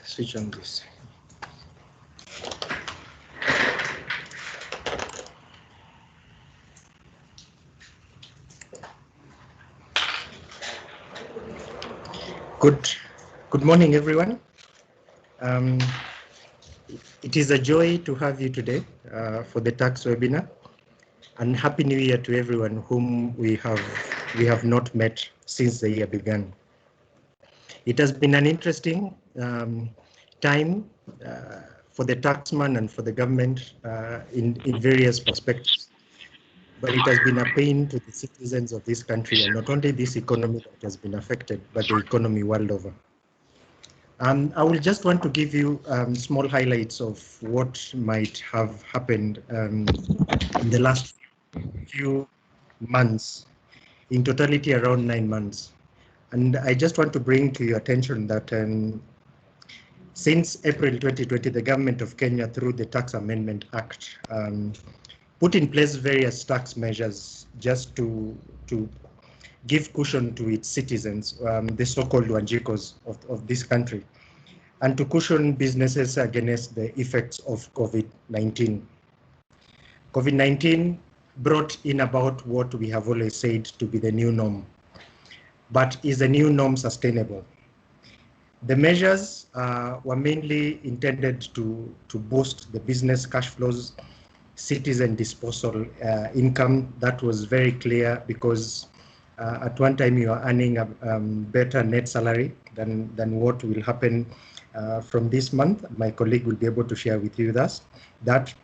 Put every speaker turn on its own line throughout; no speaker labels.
switch on this. Good morning, everyone. It is a joy to have you today for the tax webinar, and Happy New Year to everyone whom we have not met since the year began. It has been an interesting time for the taxman and for the government in various perspectives, but it has been a pain to the citizens of this country, and not only this economy that has been affected, but the economy world over. I will just want to give you small highlights of what might have happened in the last few months, in totality around 9 months. And I just want to bring to your attention that since April 2020, the government of Kenya, through the Tax Amendment Act, put in place various tax measures just to give cushion to its citizens, the so-called Wanjikos of this country, and to cushion businesses against the effects of COVID-19. COVID-19 brought in about what we have always said to be the new norm. But is the new norm sustainable? The measures were mainly intended to boost the business cash flows, citizen disposal income. That was very clear because at one time you are earning a better net salary than what will happen from this month. My colleague will be able to share with you that.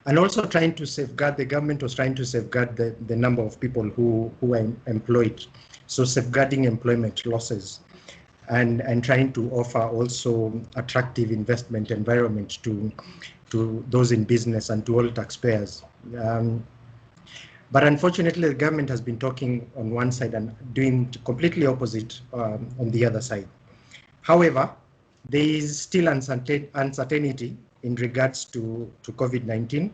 And also trying to safeguard, the government was trying to safeguard the number of people who are employed. So safeguarding employment losses and trying to offer also attractive investment environment to those in business and to all taxpayers. But unfortunately, the government has been talking on one side and doing completely opposite on the other side. However, there is still uncertainty in regards to COVID-19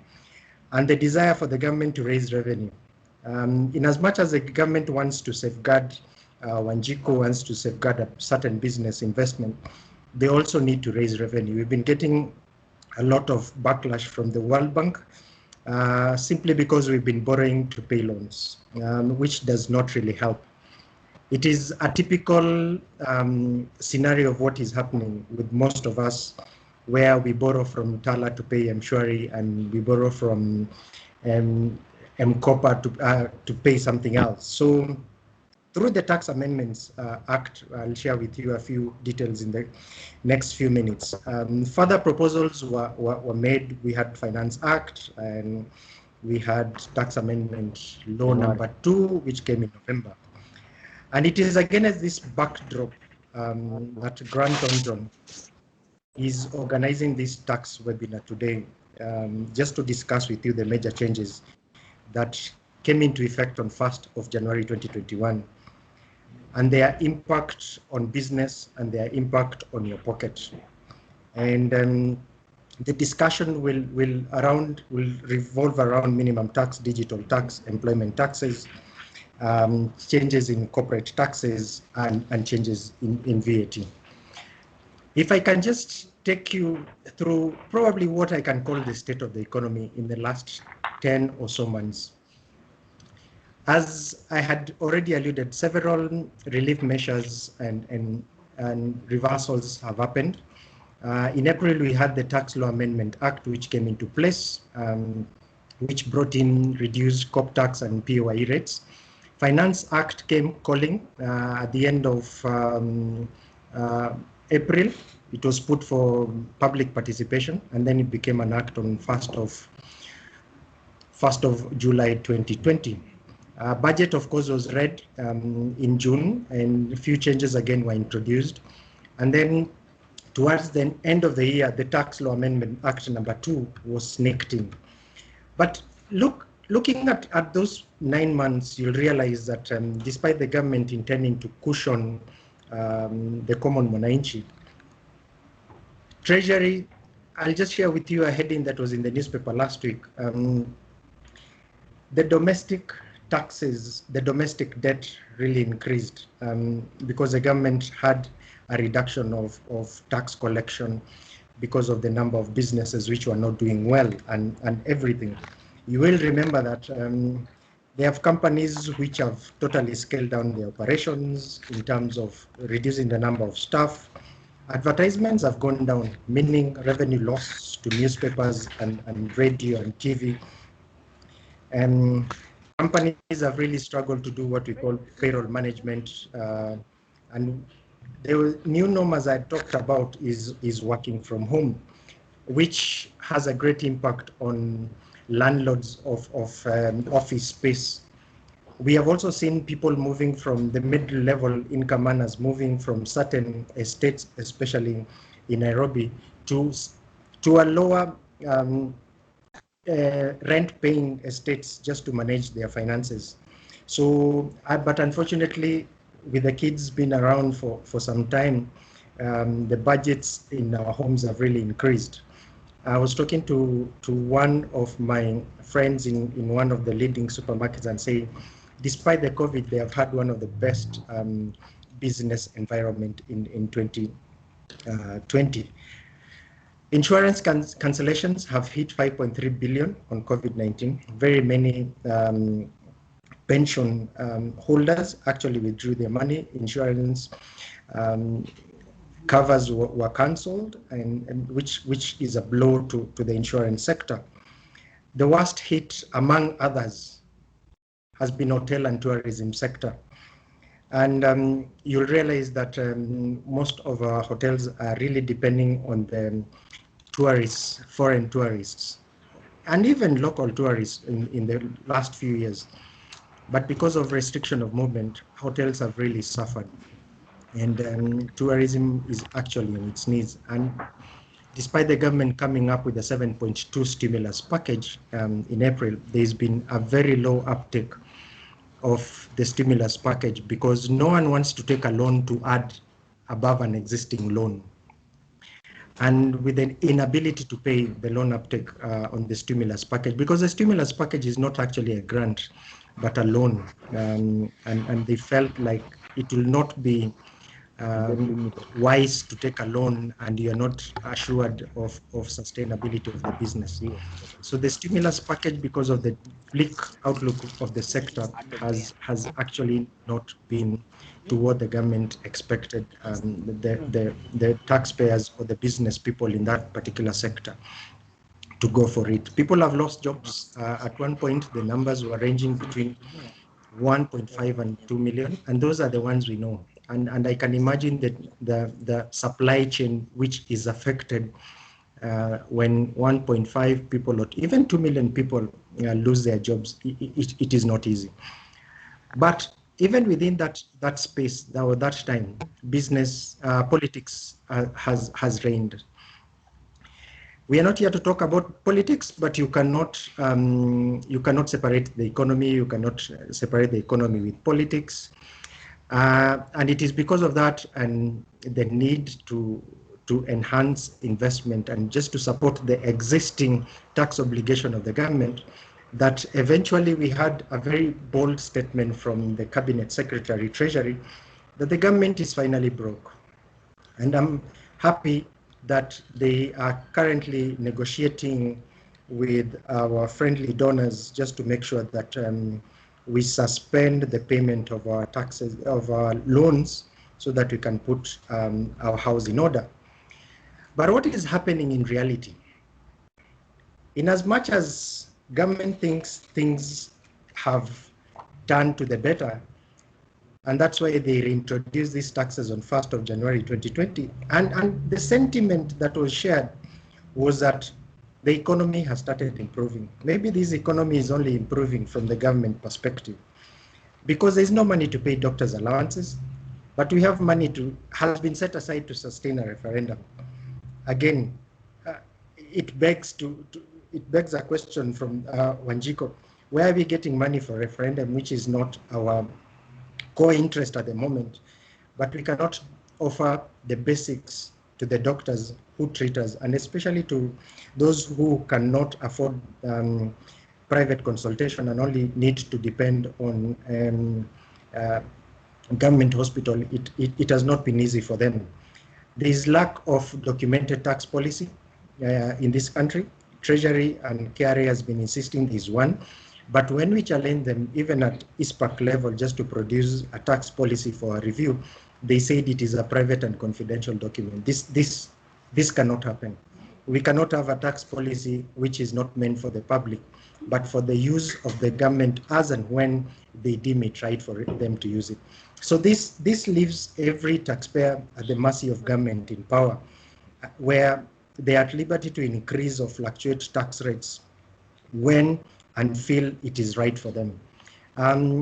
and the desire for the government to raise revenue. In as much as the government wants to safeguard, Wanjiko wants to safeguard a certain business investment, they also need to raise revenue. We've been getting a lot of backlash from the World Bank simply because we've been borrowing to pay loans, which does not really help. It is a typical scenario of what is happening with most of us, where we borrow from Tala to pay Mshwari, and we borrow from Mkopa to pay something else. So through the Tax Amendments Act, I'll share with you a few details in the next few minutes. Further proposals were made. We had Finance Act, and we had Tax Amendment Law number 2, which came in November. And it is against this backdrop that Grant Thornton is organizing this tax webinar today, just to discuss with you the major changes that came into effect on 1st of January 2021, and their impact on business and their impact on your pocket. And the discussion will revolve around minimum tax, digital tax, employment taxes, changes in corporate taxes, and changes in VAT. If I can just take you through probably what I can call the state of the economy in the last 10 or so months. As I had already alluded, several relief measures and reversals have happened. In April, we had the Tax Law Amendment Act, which came into place, which brought in reduced corp tax and PAYE rates. Finance Act came calling at the end of April. It was put for public participation, and then it became an act on 1st of July 2020. Budget, of course, was read in June, and a few changes again were introduced. And then towards the end of the year, the Tax Law Amendment Act number 2 was sneaked in. But looking at those 9 months, you'll realize that despite the government intending to cushion the common mwananchi, Treasury, I'll just share with you a heading that was in the newspaper last week. The domestic taxes, the domestic debt really increased because the government had a reduction of tax collection because of the number of businesses which were not doing well and everything. You will remember that they have companies which have totally scaled down their operations in terms of reducing the number of staff. Advertisements have gone down, meaning revenue loss to newspapers and radio and TV. And companies have really struggled to do what we call payroll management. And the new norm, as I talked about, is working from home, which has a great impact on landlords of office space. We have also seen people moving from the mid-level income earners moving from certain estates, especially in Nairobi, to a lower rent-paying estates just to manage their finances. So, but unfortunately, with the kids being around for some time, the budgets in our homes have really increased. I was talking to one of my friends in one of the leading supermarkets and saying, despite the COVID, they have had one of the best business environment in 2020. Insurance cancellations have hit 5.3 billion on COVID-19. Very many pension holders actually withdrew their money. Insurance covers were cancelled, and which is a blow to the insurance sector. The worst hit, among others, has been hotel and tourism sector. And you'll realize that most of our hotels are really depending on the tourists, foreign tourists, and even local tourists in the last few years. But because of restriction of movement, hotels have really suffered. And tourism is actually on its knees. And despite the government coming up with a 7.2 stimulus package in April, there's been a very low uptake of the stimulus package because no one wants to take a loan to add above an existing loan. And with an inability to pay the loan uptake on the stimulus package, because the stimulus package is not actually a grant, but a loan. And they felt like it will not be wise to take a loan and you're not assured of sustainability of the business. So the stimulus package, because of the bleak outlook of the sector, has actually not been to what the government expected the taxpayers or the business people in that particular sector to go for it. People have lost jobs. At one point, the numbers were ranging between 1.5 and 2 million, and those are the ones we know. And I can imagine that the supply chain which is affected when 1.5 people or even 2 million people lose their jobs, it is not easy. But even within that space, that time, business, politics has reigned. We are not here to talk about politics, but you cannot separate the economy. You cannot separate the economy with politics. And it is because of that and the need to enhance investment and just to support the existing tax obligation of the government that eventually we had a very bold statement from the Cabinet Secretary Treasury that the government is finally broke. And I'm happy that they are currently negotiating with our friendly donors just to make sure that we suspend the payment of our taxes, of our loans, so that we can put our house in order. But what is happening in reality? In as much as government thinks things have turned to the better, and that's why they reintroduced these taxes on 1st of January 2020, and the sentiment that was shared was that the economy has started improving. Maybe this economy is only improving from the government perspective because there's no money to pay doctors' allowances, but we have money has been set aside to sustain a referendum. Again, it begs a question from Wanjiko: where are we getting money for referendum, which is not our core interest at the moment, but we cannot offer the basics to the doctors who treat us, and especially to those who cannot afford private consultation and only need to depend on government hospital. It has not been easy for them. There is lack of documented tax policy in this country. Treasury and KRA has been insisting there is one, but when we challenge them, even at ISPAC level, just to produce a tax policy for a review, they said it is a private and confidential document. This cannot happen. We cannot have a tax policy which is not meant for the public, but for the use of the government as and when they deem it right for them to use it. So this leaves every taxpayer at the mercy of government in power, where they are at liberty to increase or fluctuate tax rates when and feel it is right for them.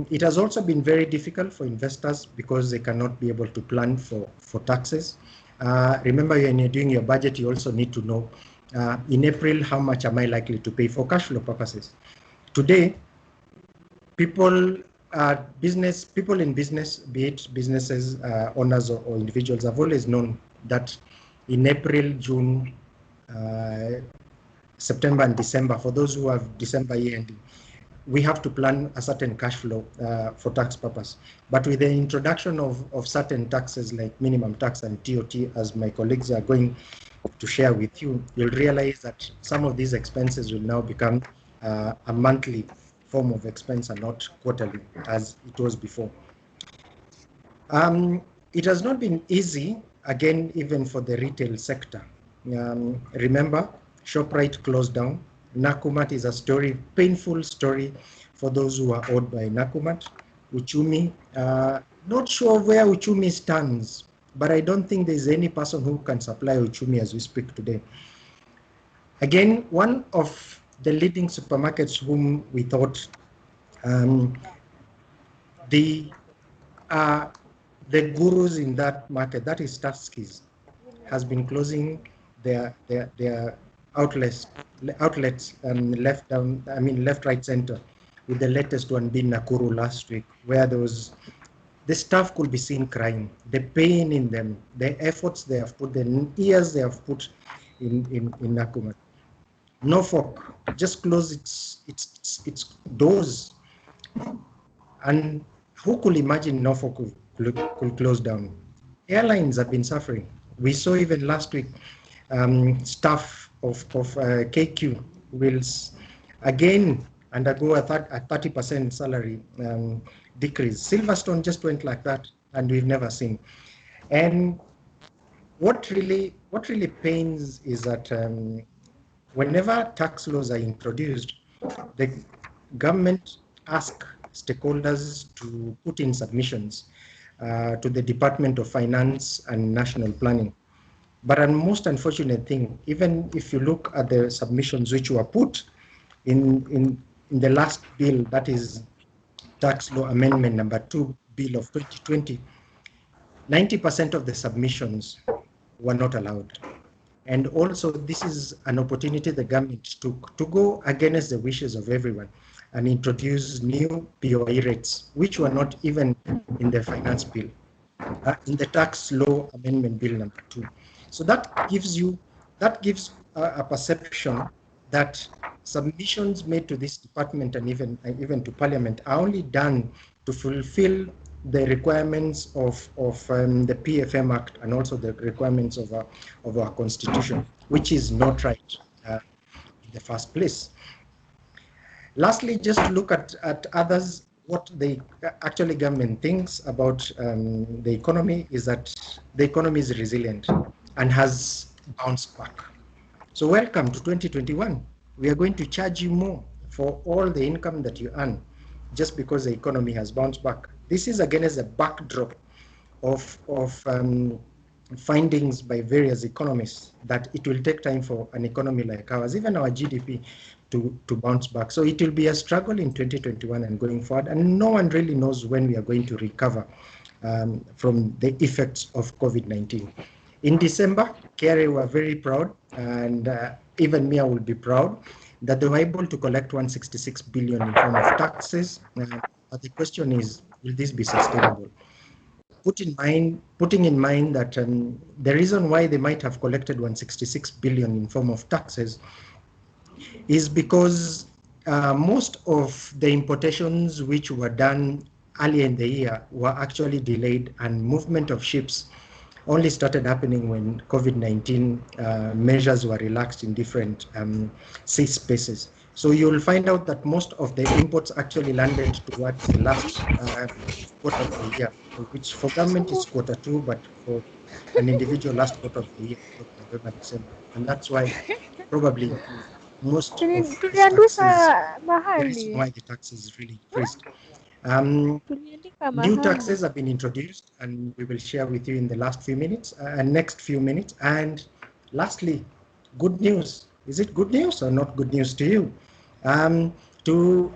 It has also been very difficult for investors because they cannot be able to plan for taxes. Remember, when you're doing your budget, you also need to know in April, how much am I likely to pay for cash flow purposes? Today, people in business, be it businesses, owners or individuals, have always known that in April, June, September and December, for those who have December year ending, we have to plan a certain cash flow for tax purpose. But with the introduction of certain taxes like minimum tax and TOT, as my colleagues are going to share with you, you'll realize that some of these expenses will now become a monthly form of expense and not quarterly as it was before. It has not been easy, again, even for the retail sector. Remember, ShopRite closed down. Nakumatt is a story, painful story for those who are owed by Nakumatt. Uchumi, not sure where Uchumi stands, but I don't think there's any person who can supply Uchumi as we speak today. Again, one of the leading supermarkets whom we thought the gurus in that market, that is Tuskys, has been closing their outlets left, right, center, with the latest one being Nakuru last week, where the staff could be seen crying, the pain in them, the efforts they have put, the years they have put in Nakumatt. Norfolk just closed its doors, and who could imagine Norfolk could close down? Airlines have been suffering. We saw even last week, staff of KQ will again undergo a 30% salary decrease. Silverstone just went like that, and we've never seen. And what really pains is that whenever tax laws are introduced, the government asks stakeholders to put in submissions to the Department of Finance and National Planning. But a most unfortunate thing, even if you look at the submissions which were put in the last bill, that is Tax Law Amendment number 2 bill of 2020, 90% of the submissions were not allowed. And also, this is an opportunity the government took to go against the wishes of everyone and introduce new POI rates, which were not even in the finance bill, in the Tax Law Amendment Bill number 2. So that gives a perception that submissions made to this department and even to Parliament are only done to fulfill the requirements of the PFM Act and also the requirements of our Constitution, which is not right in the first place. Lastly, just to look at others, what the actually government thinks about the economy is that the economy is resilient and has bounced back. So welcome to 2021. We are going to charge you more for all the income that you earn just because the economy has bounced back. This is again as a backdrop of findings by various economists that it will take time for an economy like ours, even our GDP, to bounce back. So it will be a struggle in 2021 and going forward, and no one really knows when we are going to recover from the effects of COVID-19. In December, KRA were very proud, and even me, I will be proud, that they were able to collect 166 billion in form of taxes. But the question is, will this be sustainable? Putting in mind that the reason why they might have collected 166 billion in form of taxes is because most of the importations which were done earlier in the year were actually delayed, and movement of ships only started happening when COVID-19 measures were relaxed in different sea spaces. So you'll find out that most of the imports actually landed towards the last quarter of the year, which for government is quarter two, but for an individual last quarter of the year, November, December. And that's why probably most of these taxes, the reason why the taxes really increased. New taxes have been introduced, and we will share with you in the last few minutes, next few minutes. And lastly, good news. Is it good news or not good news to you? To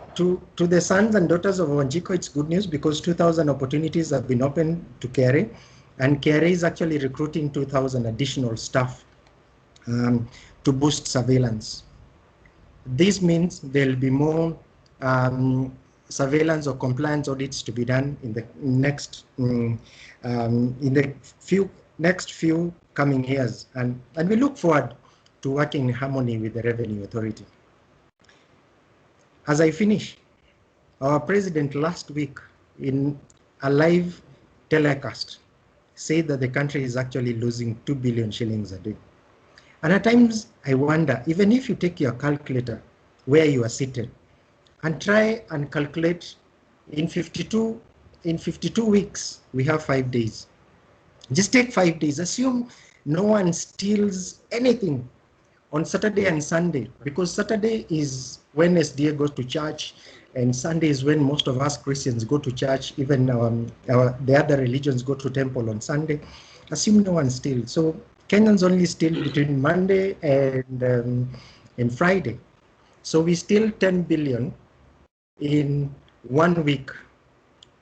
the sons and daughters of Wanjiko, it's good news because 2,000 opportunities have been opened to KRA, and KRA is actually recruiting 2,000 additional staff to boost surveillance. This means there'll be more surveillance or compliance audits to be done in the next next few coming years, and we look forward to working in harmony with the Revenue Authority. As I finish, our president last week in a live telecast said that the country is actually losing 2 billion shillings a day. And at times I wonder, even if you take your calculator where you are seated and try and calculate in 52 weeks, we have 5 days. Just take 5 days, assume no one steals anything on Saturday and Sunday, because Saturday is when SDA goes to church, and Sunday is when most of us Christians go to church. Even the other religions go to temple on Sunday. Assume no one steals. So Kenyans only steal between Monday and Friday. So we steal 10 billion in 1 week,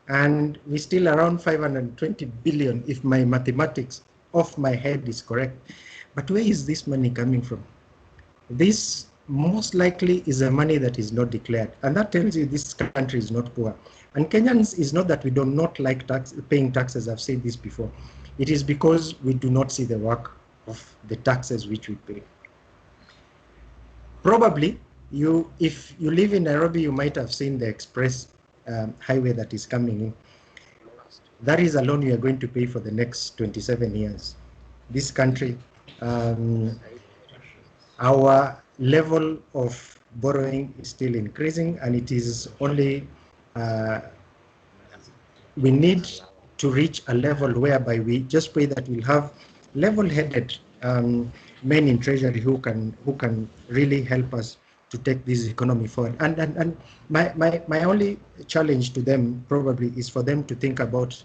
and we steal around 520 billion if my mathematics off my head is correct. But where is this money coming from? This most likely is a money that is not declared, and that tells you this country is not poor. And Kenyans, is not that we do not like paying taxes. I've said this before. It is because we do not see the work of the taxes which we pay. Probably, if you live in Nairobi, you might have seen the express highway that is coming in. That is a loan you are going to pay for the next 27 years. This country, our level of borrowing is still increasing, and it is only, we need to reach a level whereby we just pray that we'll have level-headed men in Treasury who can really help us to take this economy forward. And my only challenge to them probably is for them to think about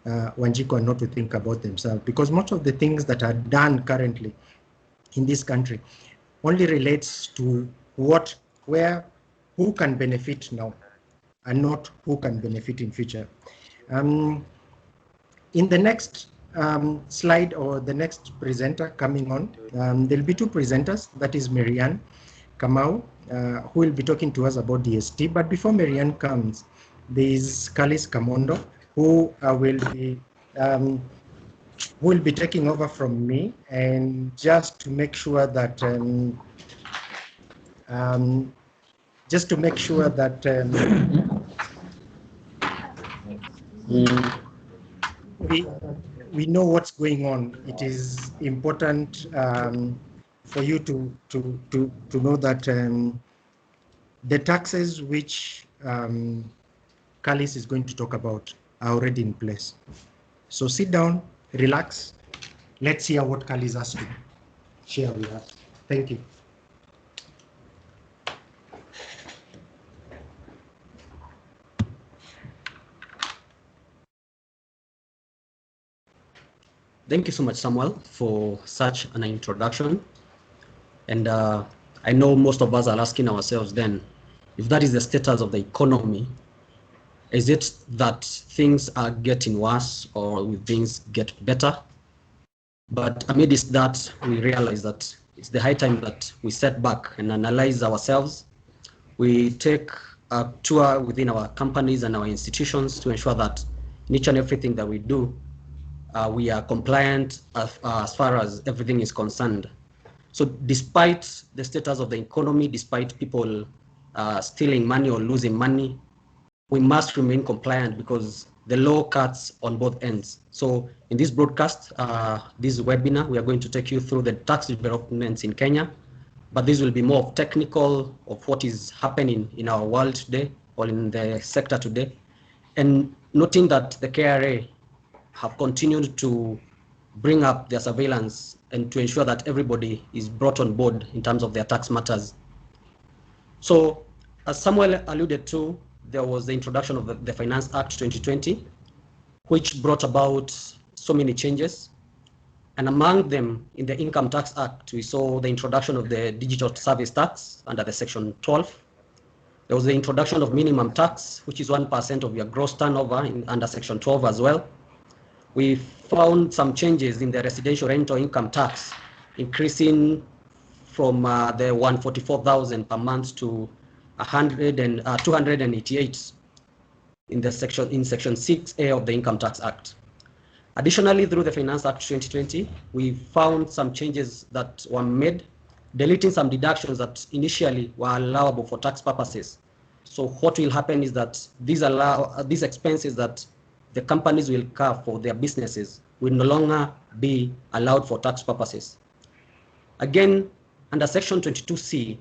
Wanjiko and not to think about themselves, because most of the things that are done currently in this country only relates to who can benefit now and not who can benefit in future. In the next slide, or the next presenter coming on, there'll be two presenters. That is Marianne Kamau, who will be talking to us about DST. But before Marianne comes, there is Kalis Kamondo, who will be taking over from me, and just to make sure that we know what's going on. It is important for you to know that the taxes which Kalis is going to talk about are already in place. So sit down, relax. Let's hear what Kalis has to share with us. Thank you.
Thank you so much, Samuel, for such an introduction. And I know most of us are asking ourselves then, if that is the status of the economy, is it that things are getting worse or will things get better? But amidst that, we realize that it's the high time that we step back and analyze ourselves. We take a tour within our companies and our institutions to ensure that in each and everything that we do, we are compliant as far as everything is concerned. So despite the status of the economy, despite people stealing money or losing money, we must remain compliant because the law cuts on both ends. So in this broadcast, this webinar, we are going to take you through the tax developments in Kenya, but this will be more of technical of what is happening in our world today or in the sector today. And noting that the KRA have continued to bring up their surveillance and to ensure that everybody is brought on board in terms of their tax matters. So as Samuel alluded to, there was the introduction of the Finance Act 2020, which brought about so many changes. And among them, in the Income Tax Act, we saw the introduction of the Digital Service Tax under the Section 12. There was the introduction of minimum tax, which is 1% of your gross turnover under Section 12 as well. We found some changes in the residential rental income tax, increasing from the 144,000 per month to 288 in Section 6A of the Income Tax Act. Additionally, through the Finance Act 2020, we found some changes that were made, deleting some deductions that initially were allowable for tax purposes. So what will happen is that these expenses that the companies will incur for their businesses will no longer be allowed for tax purposes. Again, under Section 22C,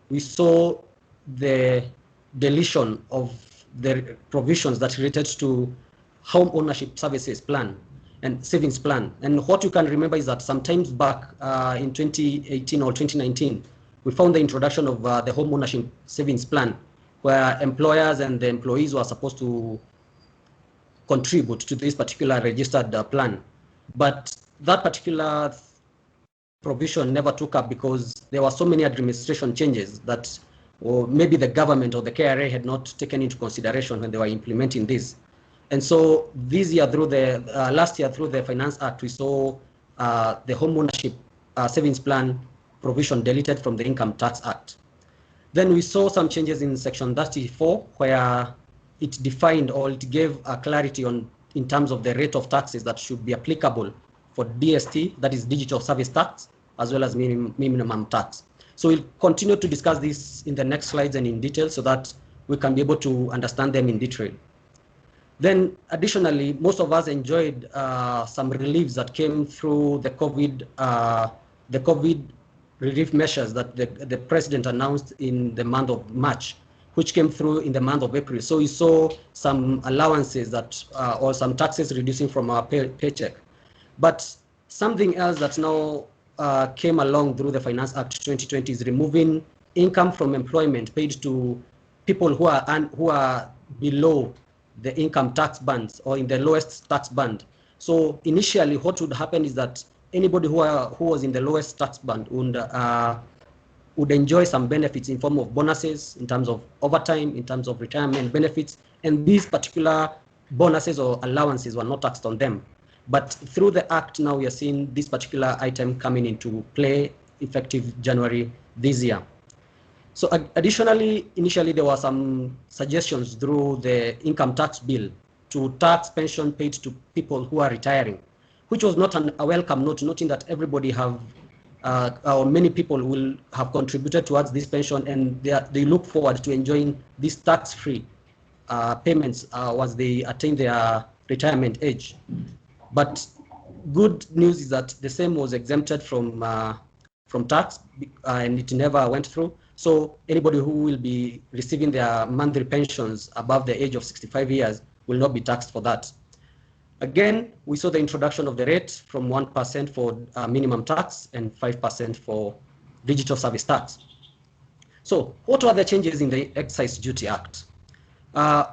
we saw the deletion of the provisions that related to home ownership services plan and savings plan. And what you can remember is that sometimes back in 2018 or 2019, we found the introduction of the home ownership savings plan, where employers and the employees were supposed to contribute to this particular registered plan. But that particular provision never took up because there were so many administration changes that or maybe the government or the KRA had not taken into consideration when they were implementing this. And so this year through the, last year through the Finance Act, we saw the home ownership savings plan provision deleted from the Income Tax Act. Then we saw some changes in Section 34 where it defined or it gave a clarity on in terms of the rate of taxes that should be applicable for DST, that is Digital Service Tax, as well as minimum tax. So we'll continue to discuss this in the next slides and in detail so that we can be able to understand them in detail. Then additionally, most of us enjoyed some reliefs that came through the COVID relief measures that the president announced in the month of March, which came through in the month of April. So we saw some allowances that, or some taxes reducing from our paycheck. But something else that now came along through the Finance Act 2020 is removing income from employment paid to people who are below the income tax bands or in the lowest tax band. So initially what would happen is that anybody who was in the lowest tax band would enjoy some benefits in form of bonuses, in terms of overtime, in terms of retirement benefits, and these particular bonuses or allowances were not taxed on them. But through the Act now we are seeing this particular item coming into play effective January this year. So additionally, initially there were some suggestions through the income tax bill to tax pension paid to people who are retiring, which was not a welcome note, noting that everybody have, or many people will have contributed towards this pension and they look forward to enjoying these tax-free payments once they attain their retirement age. But good news is that the same was exempted from tax and it never went through. So anybody who will be receiving their monthly pensions above the age of 65 years will not be taxed for that. Again, we saw the introduction of the rate from 1% for minimum tax and 5% for digital service tax. So what were the changes in the Excise Duty Act?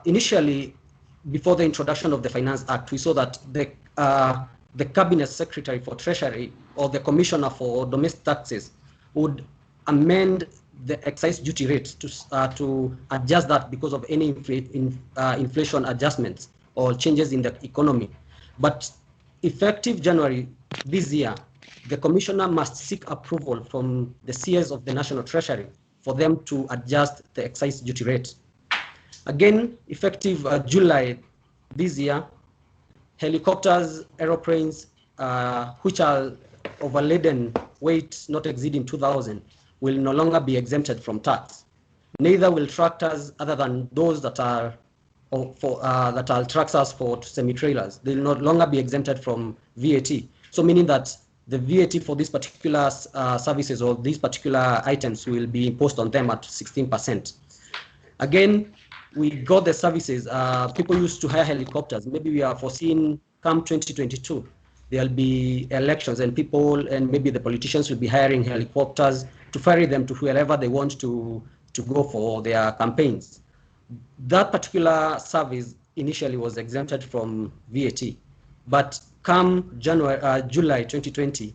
Initially, before the introduction of the Finance Act, we saw that the Cabinet Secretary for Treasury or the Commissioner for Domestic Taxes would amend the excise duty rate to adjust that because of any inflation adjustments or changes in the economy. But effective January this year, the Commissioner must seek approval from the CS of the National Treasury for them to adjust the excise duty rate. Again, effective July this year, helicopters, aeroplanes, which are overladen weight not exceeding 2,000, will no longer be exempted from tax. Neither will tractors other than those that are that are tractors for semi-trailers, they will no longer be exempted from VAT. So meaning that the VAT for these particular services or these particular items will be imposed on them at 16%. Again, we got the services. People used to hire helicopters. Maybe we are foreseeing come 2022, there'll be elections and people and maybe the politicians will be hiring helicopters to ferry them to wherever they want to go for their campaigns. That particular service initially was exempted from VAT, but come July 2020,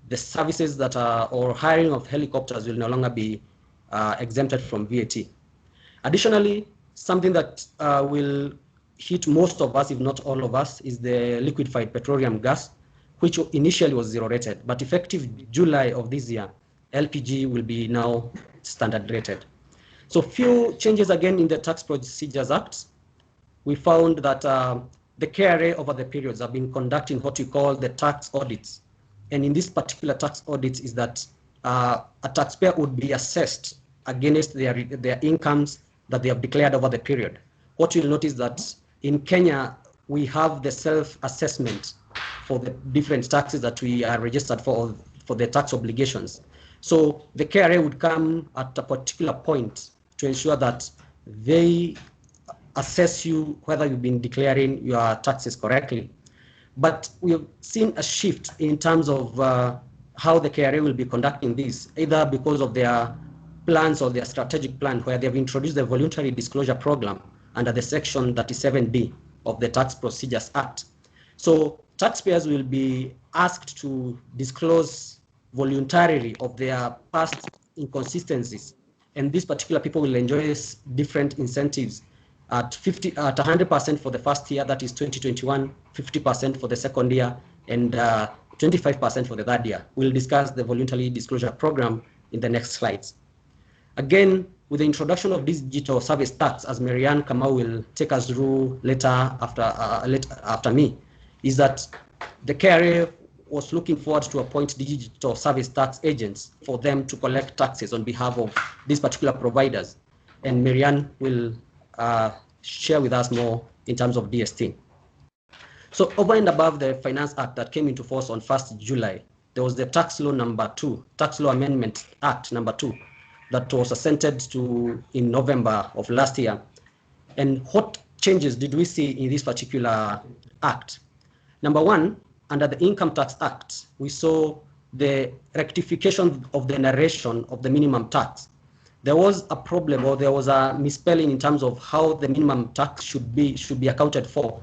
the services that are or hiring of helicopters will no longer be exempted from VAT. Additionally, something that will hit most of us, if not all of us, is the liquefied petroleum gas, which initially was zero rated, but effective July of this year, LPG will be now standard rated. So few changes again in the Tax Procedures Act. We found that the KRA over the periods have been conducting what we call the tax audits. And in this particular tax audits is that a taxpayer would be assessed against their incomes that they have declared over the period. What you'll notice that in Kenya, we have the self-assessment for the different taxes that we are registered for the tax obligations. So the KRA would come at a particular point to ensure that they assess you whether you've been declaring your taxes correctly. But we have seen a shift in terms of how the KRA will be conducting this, either because of their plans or their strategic plan, where they've introduced the Voluntary Disclosure Program under the Section 37B of the Tax Procedures Act. So taxpayers will be asked to disclose voluntarily of their past inconsistencies, and these particular people will enjoy different incentives at 100% for the first year, that is 2021, 50% for the second year, and 25% for the third year. We'll discuss the Voluntary Disclosure Program in the next slides. Again, with the introduction of this digital service tax, as Marianne Kamau will take us through later after me, is that the KRA was looking forward to appoint digital service tax agents for them to collect taxes on behalf of these particular providers. And Marianne will share with us more in terms of DST. So over and above the Finance Act that came into force on 1st July, there was the Tax Law number 2, Tax Law Amendment Act number 2, that was assented to in November of last year. And what changes did we see in this particular act? Number one, under the Income Tax Act, we saw the rectification of the narration of the minimum tax. There was a problem, or there was a misspelling in terms of how the minimum tax should be accounted for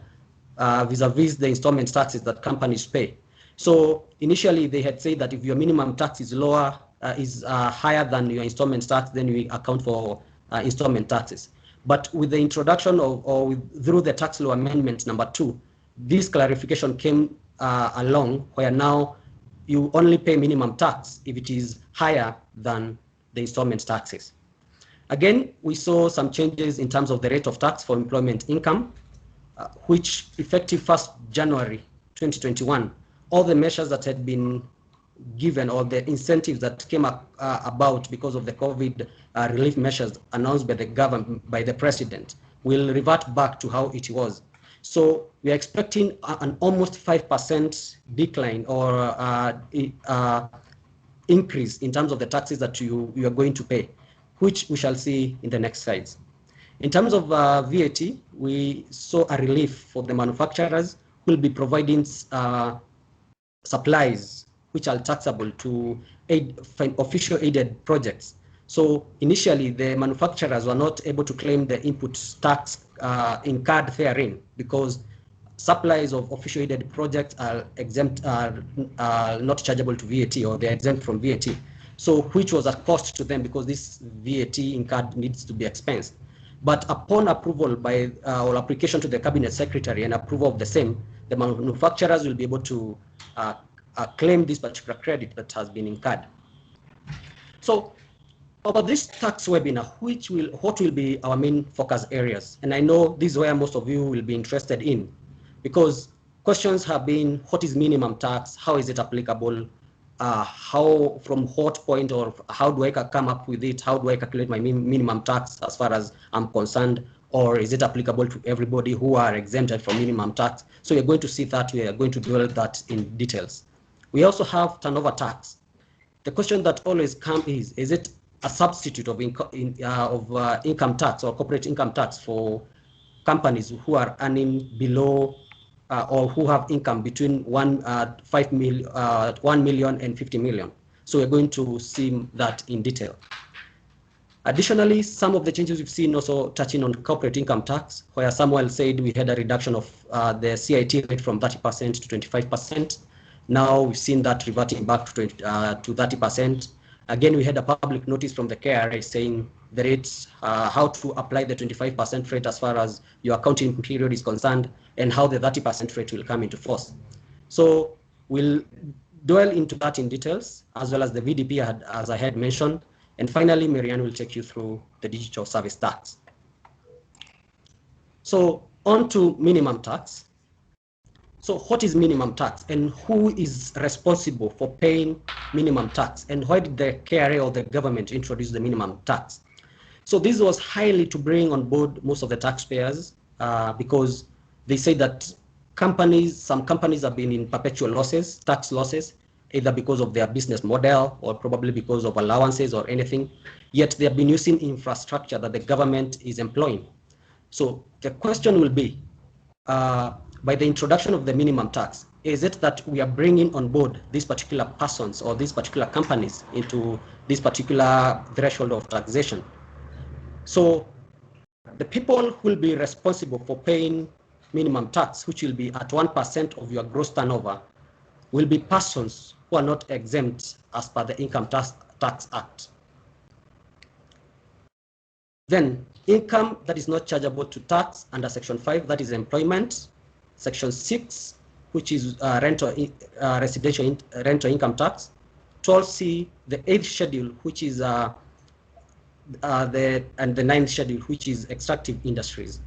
vis-a-vis the installment taxes that companies pay. So initially they had said that if your minimum tax is lower, higher than your installment tax, then we account for installment taxes. But with the introduction through the Tax Law Amendment number 2, this clarification came along, where now you only pay minimum tax if it is higher than the installment taxes. Again, we saw some changes in terms of the rate of tax for employment income, which effective 1st January 2021, all the measures that had been given, or the incentives that came about because of the COVID relief measures announced by the government, by the president, will revert back to how it was. So we are expecting an almost 5% decline or increase in terms of the taxes that you are going to pay, which we shall see in the next slides. In terms of VAT, we saw a relief for the manufacturers who will be providing supplies which are taxable to official aided projects. So initially, the manufacturers were not able to claim the input tax incurred therein, because supplies of official aided projects are exempt, are not chargeable to VAT, or they're exempt from VAT. So which was a cost to them, because this VAT incurred needs to be expensed. But upon approval by or application to the Cabinet Secretary and approval of the same, the manufacturers will be able to claim this particular credit that has been incurred. So about this tax webinar, what will be our main focus areas? And I know this is where most of you will be interested in, because questions have been, what is minimum tax? How is it applicable? How, from what point, or how do I come up with it? How do I calculate my minimum tax as far as I'm concerned? or is it applicable to everybody who are exempted from minimum tax? So you're going to see that. We are going to dwell that in details. We also have turnover tax. The question that always comes is it a substitute of income tax or corporate income tax for companies who are earning below or who have income between 1 million and 50 million? So we're going to see that in detail. Additionally, some of the changes we've seen also touching on corporate income tax, where Samuel said we had a reduction of the CIT rate from 30% to 25%. Now we've seen that reverting back to 30%. Again, we had a public notice from the KRA saying the rates, how to apply the 25% rate as far as your accounting period is concerned, and how the 30% rate will come into force. So we'll dwell into that in details, as well as the VDP, as I had mentioned. And finally, Marianne will take you through the digital service tax. So on to minimum tax. So what is minimum tax, and who is responsible for paying minimum tax, and why did the KRA or the government introduce the minimum tax? So this was highly to bring on board most of the taxpayers because they say that some companies have been in perpetual losses, tax losses, either because of their business model or probably because of allowances or anything, yet they have been using infrastructure that the government is employing. So the question will be, by the introduction of the minimum tax, is it that we are bringing on board these particular persons or these particular companies into this particular threshold of taxation? So the people who will be responsible for paying minimum tax, which will be at 1% of your gross turnover, will be persons who are not exempt as per the Income Tax Act. Then income that is not chargeable to tax under Section 5, that is employment. Section 6, which is residential rental income tax. 12C, the 8th schedule, which is and the 9th schedule, which is extractive industries.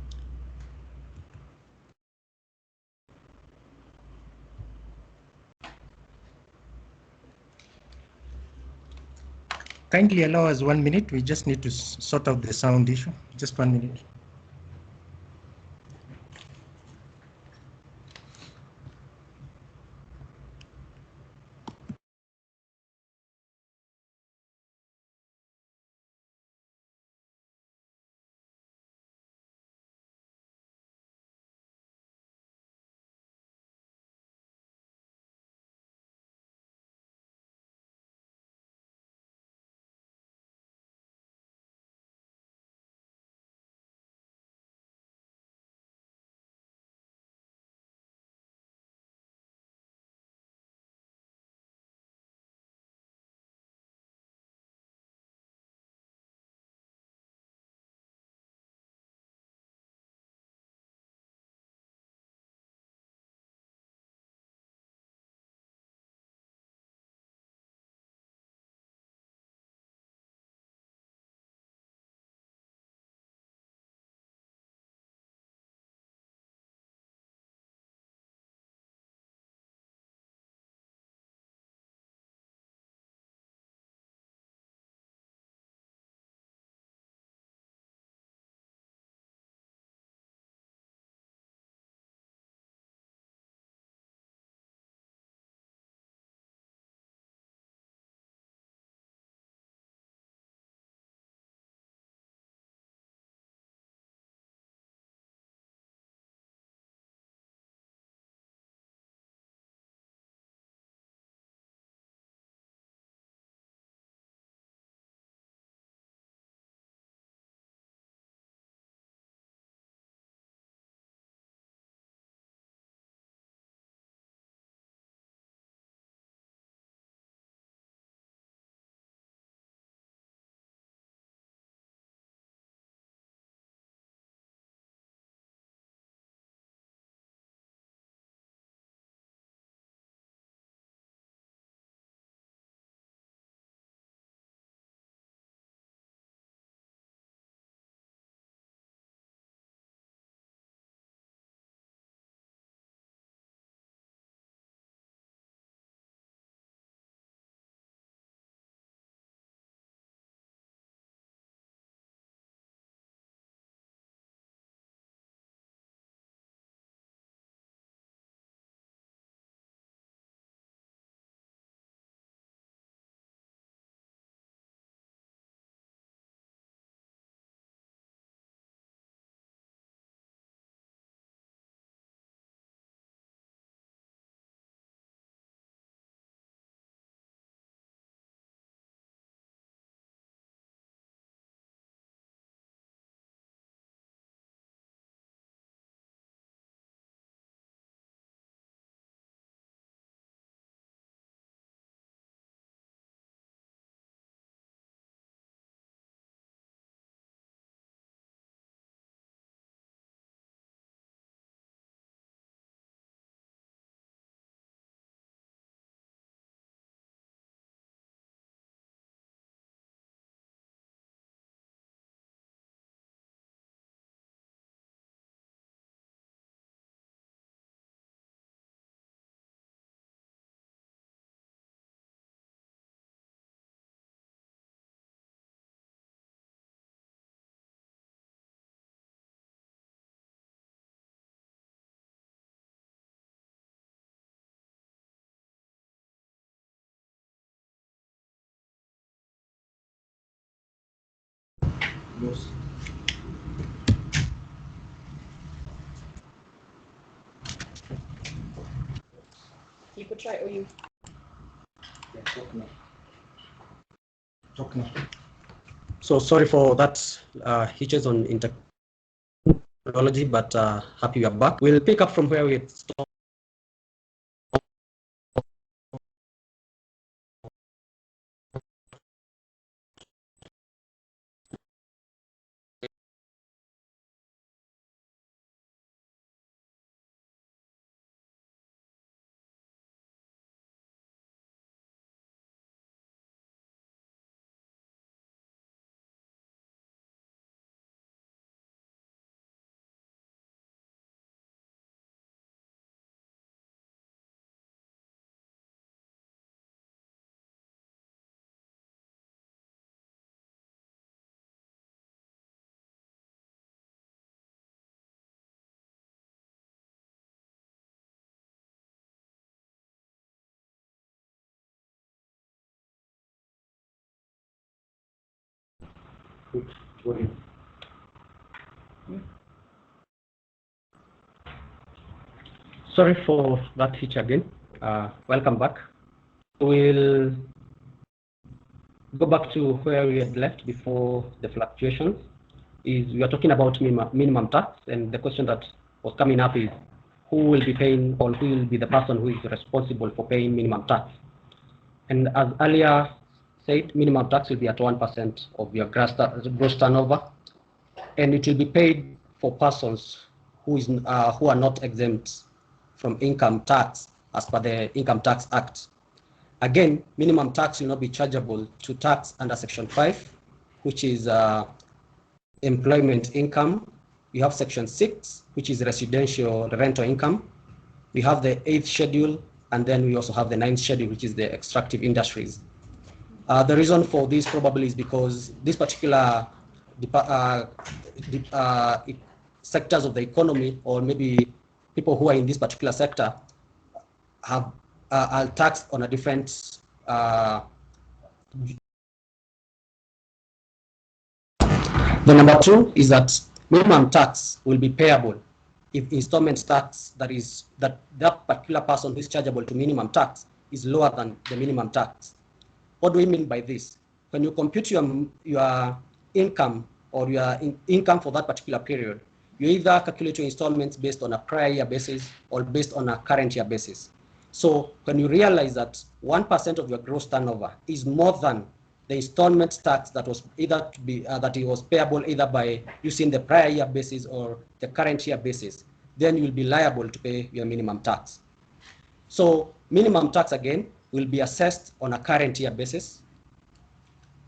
Kindly allow us 1 minute. We just need to sort out the sound issue. Just 1 minute.
You could try, or you.
So sorry for that hitches on technology, but happy we are back. We'll pick up from where we stopped. Sorry for that hitch again. Welcome back. We'll go back to where we had left before the fluctuations. We are talking about minimum tax, and the question that was coming up is who will be paying, or who will be the person who is responsible for paying minimum tax. And as earlier said, minimum tax will be at 1% of your gross turnover, and it will be paid for persons who are not exempt from income tax as per the Income Tax Act. Again, minimum tax will not be chargeable to tax under Section 5, which is employment income. You have Section 6, which is residential rental income. We have the 8th schedule, and then we also have the 9th schedule, which is the extractive industries. The reason for this probably is because this particular sectors of the economy, or maybe people who are in this particular sector, are taxed on a different The number two is that minimum tax will be payable if installment tax that particular person who is chargeable to minimum tax is lower than the minimum tax. What do we mean by this? When you compute your income or your income for that particular period, you either calculate your installments based on a prior year basis or based on a current year basis. So when you realize that 1% of your gross turnover is more than the installment tax that was either to be that it was payable either by using the prior year basis or the current year basis, then you will be liable to pay your minimum tax. So minimum tax again will be assessed on a current year basis,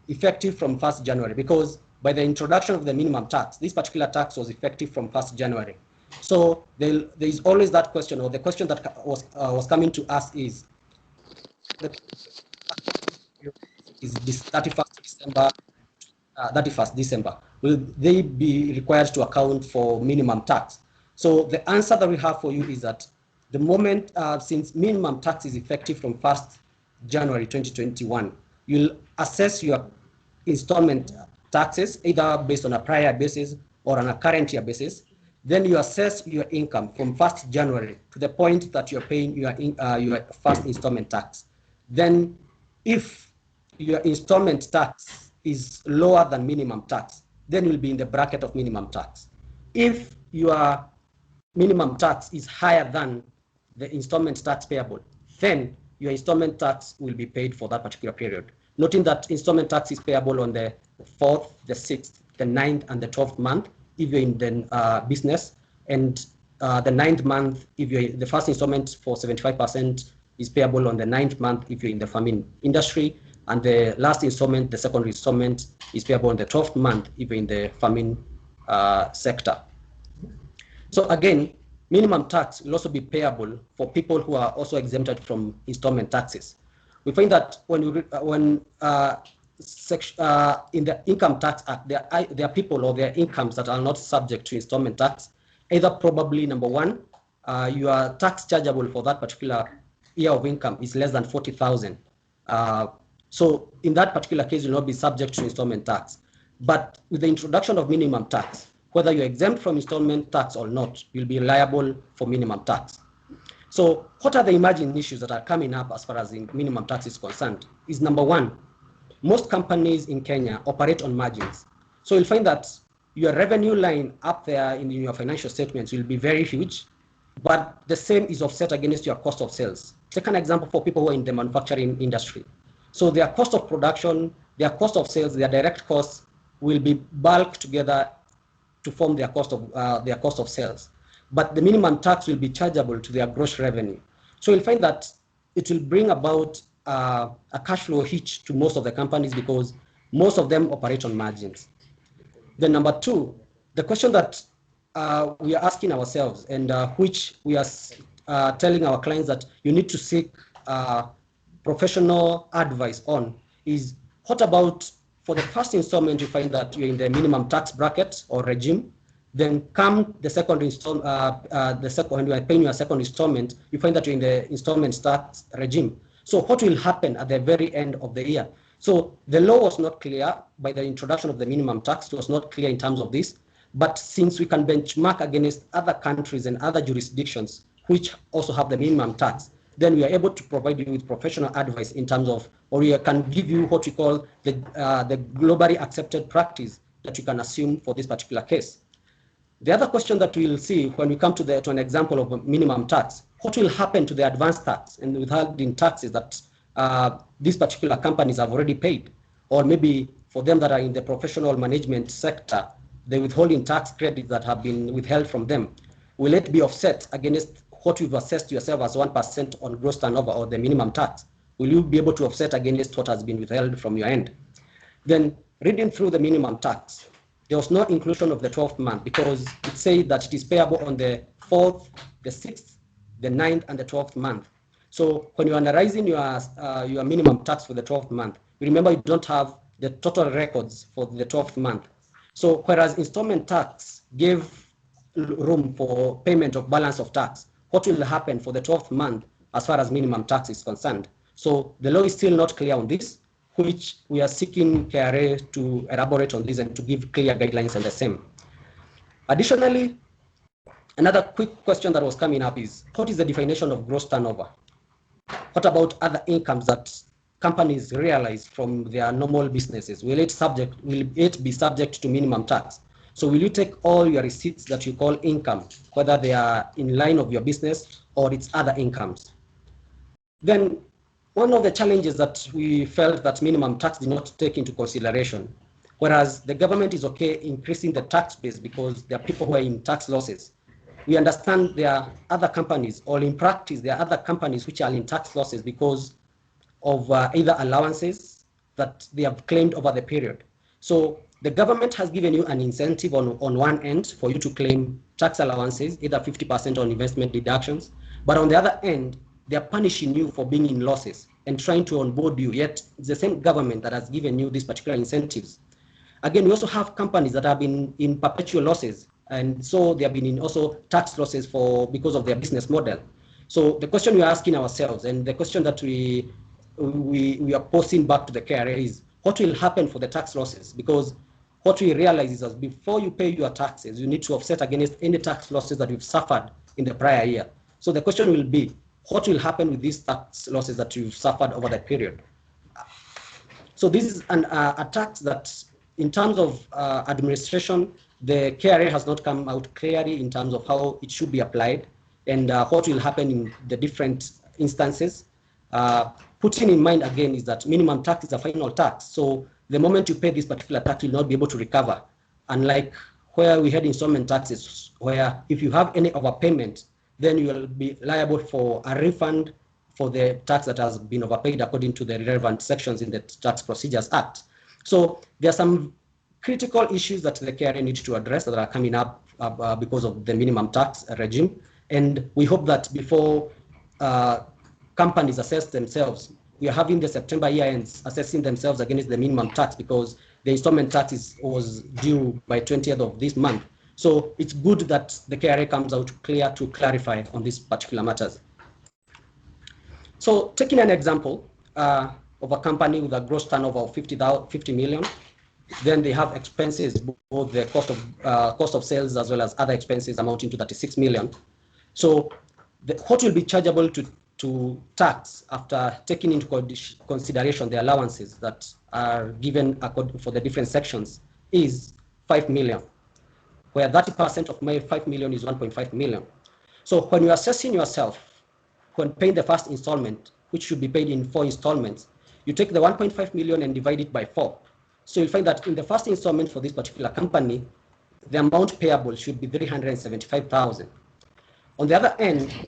effective from 1st January, because by the introduction of the minimum tax, this particular tax was effective from 1st January. So there is always that question, or the question that was coming to us is this 31st December, will they be required to account for minimum tax? So the answer that we have for you is that the moment, since minimum tax is effective from 1st January 2021, you'll assess your installment taxes either based on a prior basis or on a current year basis. Then you assess your income from 1st January to the point that you're paying your first installment tax. Then if your installment tax is lower than minimum tax, then you'll be in the bracket of minimum tax. If your minimum tax is higher than the installment tax payable, then your installment tax will be paid for that particular period. Noting that installment tax is payable on the 4th, the 6th, the 9th, and the 12th month if you're in the business, and the 9th month if you're the first installment for 75% is payable on the 9th month if you're in the farming industry, and the last installment, the second installment, is payable on the 12th month if you're in the farming sector. So again, minimum tax will also be payable for people who are also exempted from installment taxes. We find that in the Income Tax Act, there are people or their incomes that are not subject to installment tax. Either probably, number one, your tax chargeable for that particular year of income is less than 40,000. So in that particular case, you'll not be subject to installment tax. But with the introduction of minimum tax, whether you're exempt from installment tax or not, you'll be liable for minimum tax. So what are the emerging issues that are coming up as far as the minimum tax is concerned? Is number one, most companies in Kenya operate on margins. So you'll find that your revenue line up there in your financial statements will be very huge, but the same is offset against your cost of sales. Take an example for people who are in the manufacturing industry. So their cost of production, their cost of sales, their direct costs will be bulked together to form their cost of sales. But the minimum tax will be chargeable to their gross revenue. So you'll find that it will bring about a cash flow hit to most of the companies because most of them operate on margins. Then number two, the question that we are asking ourselves and which we are telling our clients that you need to seek professional advice on is, what about for the first installment you find that you're in the minimum tax bracket or regime, then come the second installment, when you are paying your second installment, you find that you're in the installment tax regime. So what will happen at the very end of the year? So the law was not clear by the introduction of the minimum tax. It was not clear in terms of this. But since we can benchmark against other countries and other jurisdictions which also have the minimum tax, then we are able to provide you with professional advice in terms of, or we can give you what we call the globally accepted practice that you can assume for this particular case. The other question that we'll see when we come to an example of a minimum tax, what will happen to the advanced tax and withholding taxes that these particular companies have already paid? Or maybe for them that are in the professional management sector, the withholding tax credits that have been withheld from them, will it be offset against what you've assessed yourself as 1% on gross turnover or the minimum tax? Will you be able to offset against what has been withheld from your end? Then reading through the minimum tax, there was no inclusion of the 12th month because it said that it is payable on the 4th, the 6th, the 9th, and the 12th month. So when you are analyzing your minimum tax for the 12th month, remember you don't have the total records for the 12th month. So whereas installment tax gave room for payment of balance of tax, what will happen for the 12th month as far as minimum tax is concerned? So the law is still not clear on this, which we are seeking KRA to elaborate on this and to give clear guidelines on the same. Additionally, another quick question that was coming up is, what is the definition of gross turnover? What about other incomes that companies realize from their normal businesses? Will it be subject to minimum tax? So will you take all your receipts that you call income, whether they are in line of your business or it's other incomes? Then one of the challenges that we felt that minimum tax did not take into consideration, whereas the government is okay increasing the tax base because there are people who are in tax losses. We understand there are other companies, or in practice, there are other companies which are in tax losses because of either allowances that they have claimed over the period. So the government has given you an incentive on one end for you to claim tax allowances, either 50% on investment deductions, but on the other end, they are punishing you for being in losses and trying to onboard you, yet it's the same government that has given you these particular incentives. Again, we also have companies that have been in perpetual losses, and so they have been in also tax losses because of their business model. So the question we are asking ourselves, and the question that we are posing back to the KRA is, what will happen for the tax losses? Because what we realize is that before you pay your taxes, you need to offset against any tax losses that you've suffered in the prior year. So the question will be, what will happen with these tax losses that you've suffered over that period? So this is a tax that, in terms of administration, the KRA has not come out clearly in terms of how it should be applied and what will happen in the different instances. Putting in mind again is that minimum tax is a final tax. So the moment you pay this particular tax, you'll not be able to recover. Unlike where we had installment taxes, where if you have any overpayment, then you will be liable for a refund for the tax that has been overpaid according to the relevant sections in the Tax Procedures Act. So there are some critical issues that the KRA needs to address that are coming up because of the minimum tax regime. And we hope that before companies assess themselves, we are having the September year ends assessing themselves against the minimum tax because the installment tax was due by 20th of this month. So it's good that the KRA comes out clear to clarify on these particular matters. So taking an example of a company with a gross turnover of 50 million, Then they have expenses, both the cost of sales as well as other expenses amounting to 36 million. So what will be chargeable to tax after taking into consideration the allowances that are given for the different sections is 5 million, where 30% of my 5 million is 1.5 million. So when you're assessing yourself, when paying the first installment, which should be paid in 4 installments, you take the 1.5 million and divide it by 4. So you'll find that in the first installment for this particular company, the amount payable should be 375,000. On the other end,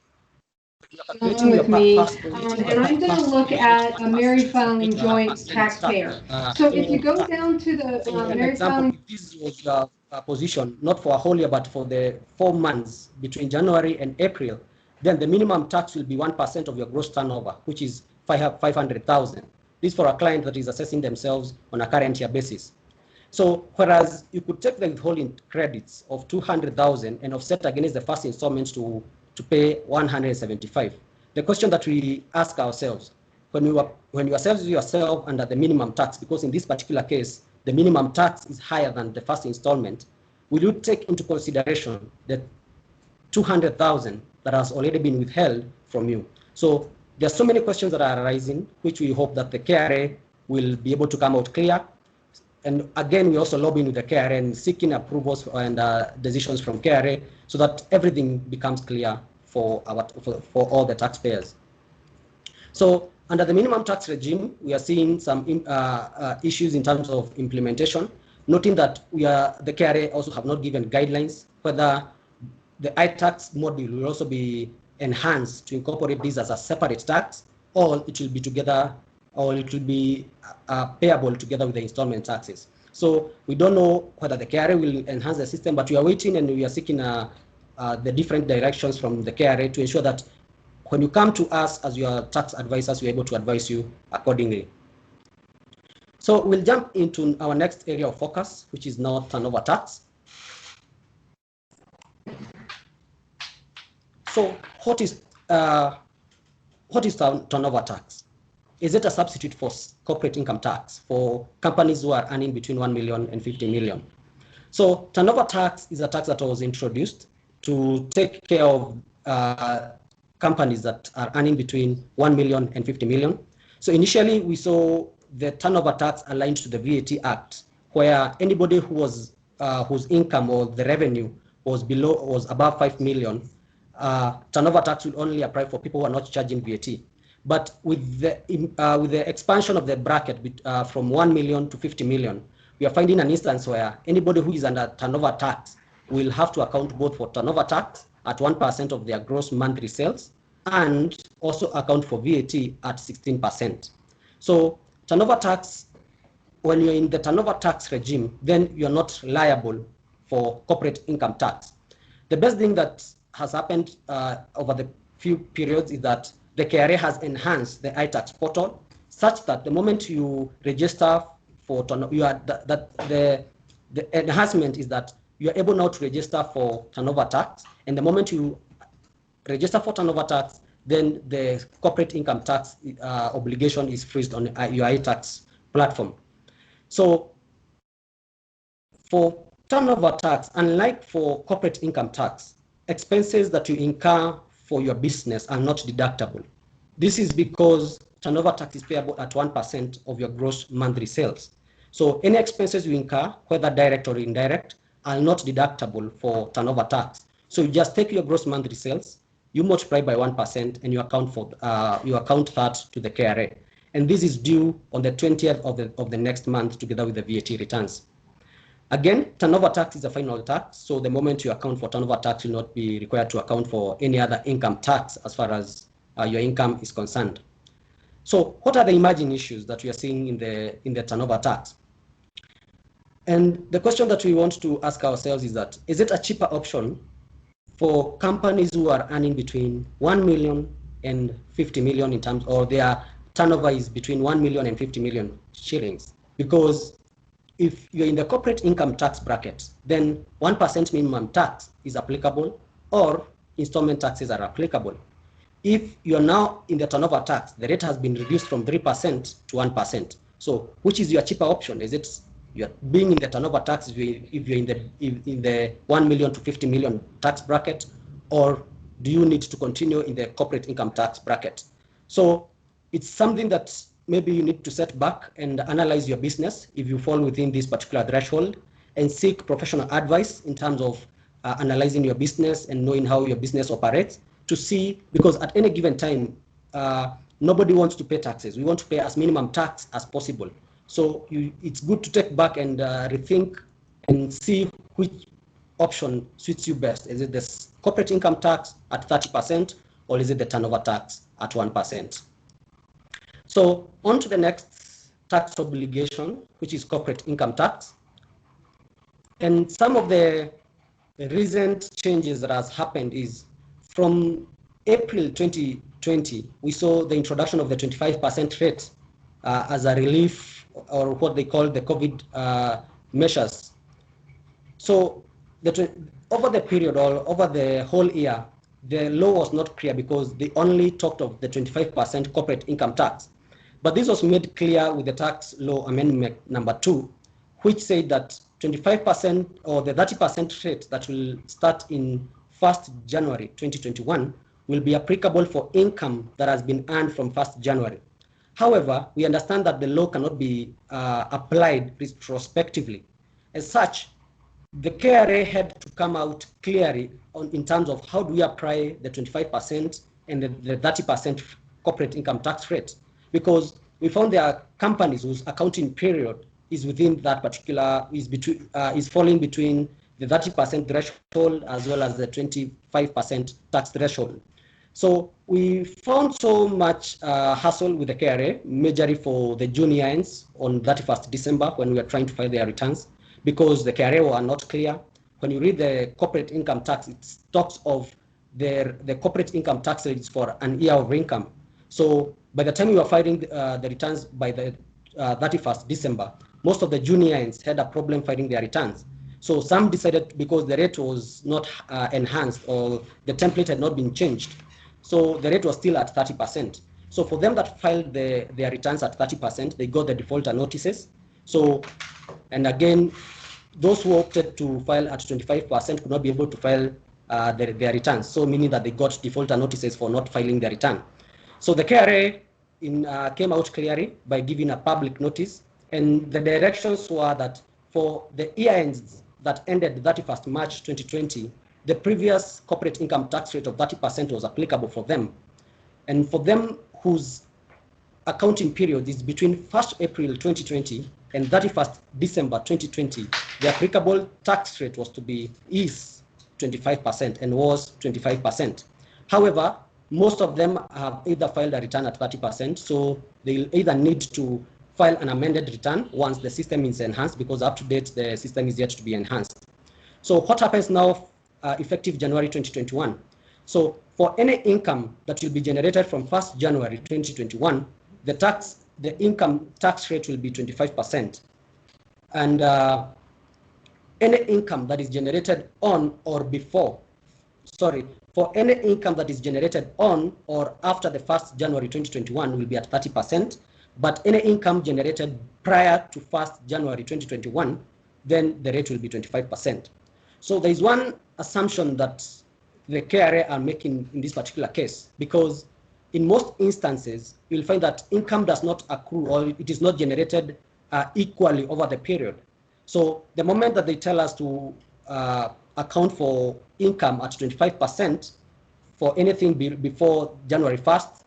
with me, and I'm going to look at a married filing joint taxpayer. So if you go down to the married filing,
this was a position not for a whole year, but for the 4 months between January and April, then the minimum tax will be 1% of your gross turnover, which is 500,000. This is for a client that is assessing themselves on a current year basis. So whereas you could take the withholding credits of 200,000 and offset against the first installments to pay 175. The question that we ask ourselves, when you assess yourself under the minimum tax, because in this particular case, the minimum tax is higher than the first installment, will you take into consideration the 200,000 that has already been withheld from you? So there are so many questions that are arising, which we hope that the KRA will be able to come out clear. And again, we're also lobbying with the KRA and seeking approvals and decisions from KRA so that everything becomes clear for all the taxpayers. So under the minimum tax regime, we are seeing some issues in terms of implementation, noting that the KRA also have not given guidelines whether the iTax module will also be enhanced to incorporate this as a separate tax, or it will be together, or it will be payable together with the installment taxes. So we don't know whether the KRA will enhance the system, but we are waiting and we are seeking the different directions from the KRA to ensure that when you come to us as your tax advisors, we're able to advise you accordingly. So we'll jump into our next area of focus, which is now turnover tax. So what is turnover tax? Is it a substitute for corporate income tax for companies who are earning between 1 million and 50 million? So turnover tax is a tax that was introduced to take care of companies that are earning between 1 million and 50 million. So initially we saw the turnover tax aligned to the VAT Act, where anybody who was whose income or the revenue was above 5 million, turnover tax will only apply for people who are not charging VAT. But with the expansion of the bracket from 1 million to 50 million, we are finding an instance where anybody who is under turnover tax will have to account both for turnover tax at 1% of their gross monthly sales and also account for VAT at 16%. So turnover tax, when you're in the turnover tax regime, then you're not liable for corporate income tax. The best thing that has happened over the few periods is that the KRA has enhanced the iTax portal such that the moment you register for the enhancement is that you are able now to register for turnover tax, and the moment you register for turnover tax, then the corporate income tax obligation is freezed on your iTax platform. So for turnover tax, unlike for corporate income tax, expenses that you incur for your business are not deductible. This is because turnover tax is payable at 1% of your gross monthly sales. So any expenses you incur, whether direct or indirect, are not deductible for turnover tax. So you just take your gross monthly sales, you multiply by 1%, and you account that to the KRA. And this is due on the 20th of the next month together with the VAT returns. Again, turnover tax is a final tax, so the moment you account for turnover tax, you'll not be required to account for any other income tax as far as your income is concerned. So what are the emerging issues that we are seeing in the turnover tax? And the question that we want to ask ourselves is that, is it a cheaper option for companies who are earning between 1 million and 50 million in terms, or their turnover is between 1 million and 50 million shillings? Because if you're in the corporate income tax bracket, then 1% minimum tax is applicable or installment taxes are applicable. If you're now in the turnover tax, the rate has been reduced from 3% to 1%. So which is your cheaper option? Is it You're being in the turnover tax if you're in the 1 million to 50 million tax bracket, or do you need to continue in the corporate income tax bracket? So it's something that maybe you need to set back and analyze your business if you fall within this particular threshold, and seek professional advice in terms of analyzing your business and knowing how your business operates, to see, because at any given time, nobody wants to pay taxes. We want to pay as minimum tax as possible. So it's good to take back and rethink and see which option suits you best. Is it the corporate income tax at 30%, or is it the turnover tax at 1%? So on to the next tax obligation, which is corporate income tax. And some of the recent changes that has happened is from April 2020, we saw the introduction of the 25% rate as a relief, or what they call the COVID measures. So over the period, or over the whole year, the law was not clear because they only talked of the 25% corporate income tax. But this was made clear with the tax law amendment number 2, which said that 25% or the 30% rate that will start in 1st January 2021 will be applicable for income that has been earned from 1st January. However, we understand that the law cannot be applied retrospectively. As such, the KRA had to come out clearly in terms of how do we apply the 25% and the 30% corporate income tax rate, because we found there are companies whose accounting period is within that particular, is falling between the 30% threshold as well as the 25% tax threshold. So we found so much hassle with the KRA, majorly for the junior ends on 31st December when we were trying to file their returns, because the KRA were not clear. When you read the corporate income tax, it talks of the corporate income tax rates for an year of income. So by the time we were filing the returns by the 31st December, most of the junior ends had a problem filing their returns. So some decided, because the rate was not enhanced or the template had not been changed, so the rate was still at 30%. So for them that filed their returns at 30%, they got the defaulter notices. So, and again, those who opted to file at 25% could not be able to file their returns. So meaning that they got defaulter notices for not filing their return. So the KRA came out clearly by giving a public notice, and the directions were that for the year ends that ended 31st March 2020, the previous corporate income tax rate of 30% was applicable for them. And for them whose accounting period is between 1st April 2020 and 31st December 2020, the applicable tax rate was to be 25% and was 25%. However, most of them have either filed a return at 30%, so they'll either need to file an amended return once the system is enhanced, because up to date, the system is yet to be enhanced. So what happens now, effective January 2021? So for any income that will be generated from 1st January 2021, the income tax rate will be 25%. And any income that is generated on or before, for any income that is generated on or after the 1st January 2021 will be at 30%, but any income generated prior to 1st January 2021, then the rate will be 25%. So there is one assumption that the KRA are making in this particular case, because in most instances, you'll find that income does not accrue, or it is not generated equally over the period. So the moment that they tell us to account for income at 25% for anything before January 1st,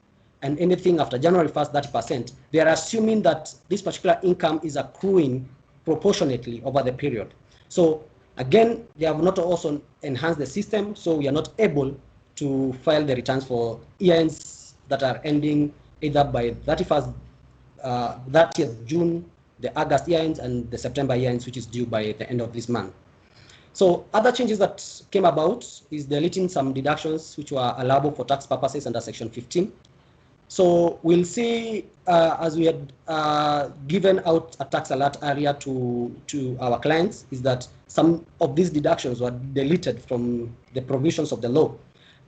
and anything after January 1st, 30%, they are assuming that this particular income is accruing proportionately over the period. So again, they have not also enhanced the system, so we are not able to file the returns for years that are ending either by 30th June, the August year ends, and the September year ends, which is due by the end of this month. So other changes that came about is deleting some deductions which were allowable for tax purposes under Section 15. So we'll see, as we had given out a tax alert earlier to our clients, is that some of these deductions were deleted from the provisions of the law.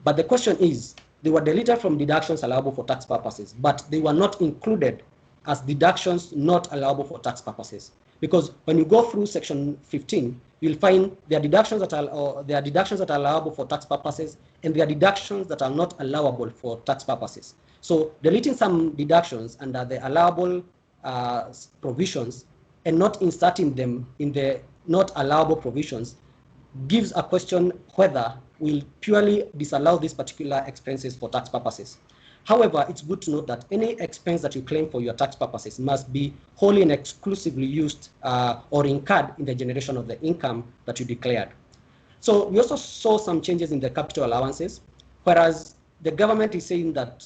But the question is, they were deleted from deductions allowable for tax purposes, but they were not included as deductions not allowable for tax purposes. Because when you go through section 15, you'll find there are deductions that are allowable for tax purposes, and there are deductions that are not allowable for tax purposes. So deleting some deductions under the allowable provisions and not inserting them in the not allowable provisions gives a question whether we'll purely disallow these particular expenses for tax purposes. However, it's good to note that any expense that you claim for your tax purposes must be wholly and exclusively used or incurred in the generation of the income that you declared. So we also saw some changes in the capital allowances, whereas the government is saying that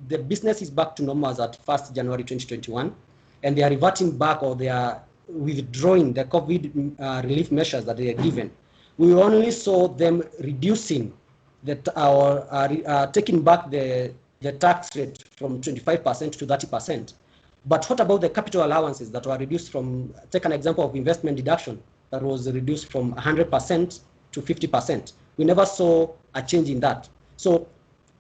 the business is back to normal as at 1st January 2021, and they are reverting back, or they are withdrawing the COVID relief measures that they are given. We only saw them reducing taking back the tax rate from 25% to 30%. But what about the capital allowances that were reduced from, take an example of investment deduction that was reduced from 100% to 50%. We never saw a change in that. So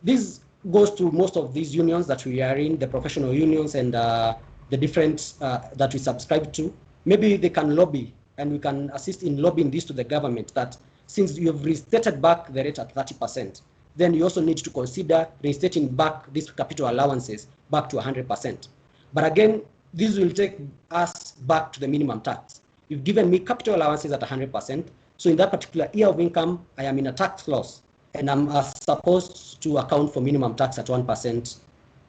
this goes to most of these unions that we are in, the professional unions and the different that we subscribe to. Maybe they can lobby, and we can assist in lobbying this to the government, that since you have restated back the rate at 30%, then you also need to consider restating back these capital allowances back to 100%. But again, this will take us back to the minimum tax. You've given me capital allowances at 100%, so in that particular year of income, I am in a tax loss, and I'm supposed to account for minimum tax at 1%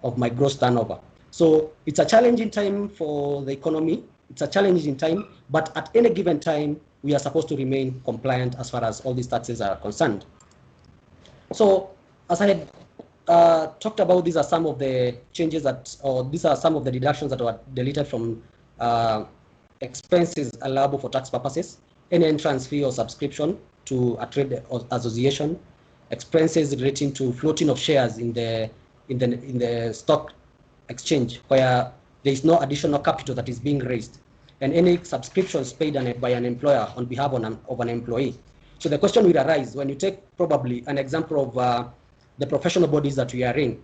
of my gross turnover. So it's a challenging time for the economy. It's a challenging time, but at any given time, we are supposed to remain compliant as far as all these taxes are concerned. So as I had talked about, these are some of the changes these are some of the deductions that were deleted from expenses allowable for tax purposes: any entrance fee or subscription to a trade association, expenses relating to floating of shares in the stock exchange where there is no additional capital that is being raised, and any subscriptions paid by an employer on behalf of an employee. So the question will arise when you take probably an example of the professional bodies that we are in.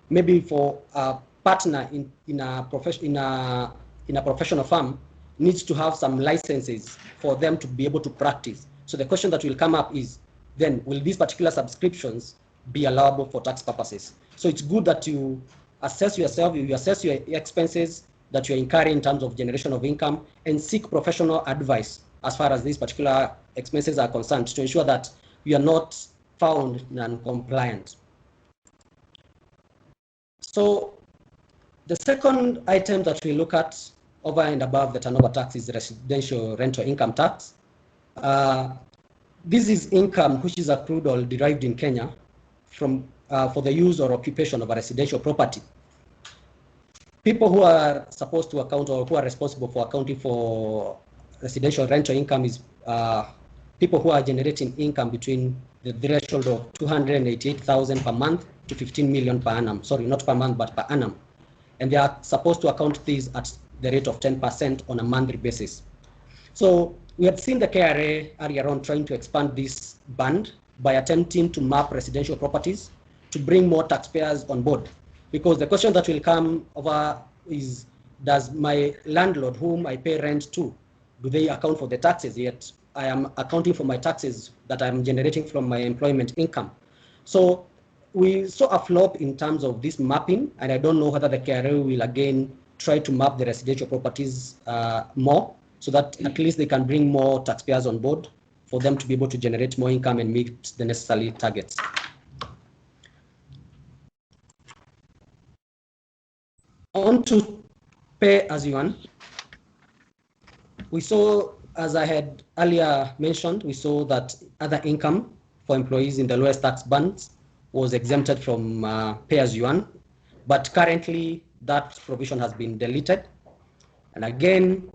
Maybe for a partner in a professional firm needs to have some licenses for them to be able to practice. So the question that will come up is, then will these particular subscriptions be allowable for tax purposes? So it's good that you assess yourself, you assess your expenses that you're incurring in terms of generation of income, and seek professional advice as far as these particular expenses are concerned, to ensure that you are not found non-compliant. So the second item that we look at over and above the turnover tax is the residential rental income tax. This is income which is accrued or derived in Kenya from for the use or occupation of a residential property. People who are supposed to account, or who are responsible for accounting for residential rental income, is people who are generating income between the threshold of 288,000 per month to 15 million per annum. Sorry, not per month, but per annum. And they are supposed to account these at the rate of 10% on a monthly basis. So we had seen the KRA earlier on trying to expand this band by attempting to map residential properties to bring more taxpayers on board. Because the question that will come over is, does my landlord, whom I pay rent to, do they account for the taxes? Yet I am accounting for my taxes that I'm generating from my employment income. So we saw a flop in terms of this mapping, and I don't know whether the KRA will again try to map the residential properties more, so that at least they can bring more taxpayers on board for them to be able to generate more income and meet the necessary targets. On to pay as you earn. We saw, as I had earlier mentioned, we saw that other income for employees in the lowest tax bands was exempted from pay as you earn, but currently that provision has been deleted. And again,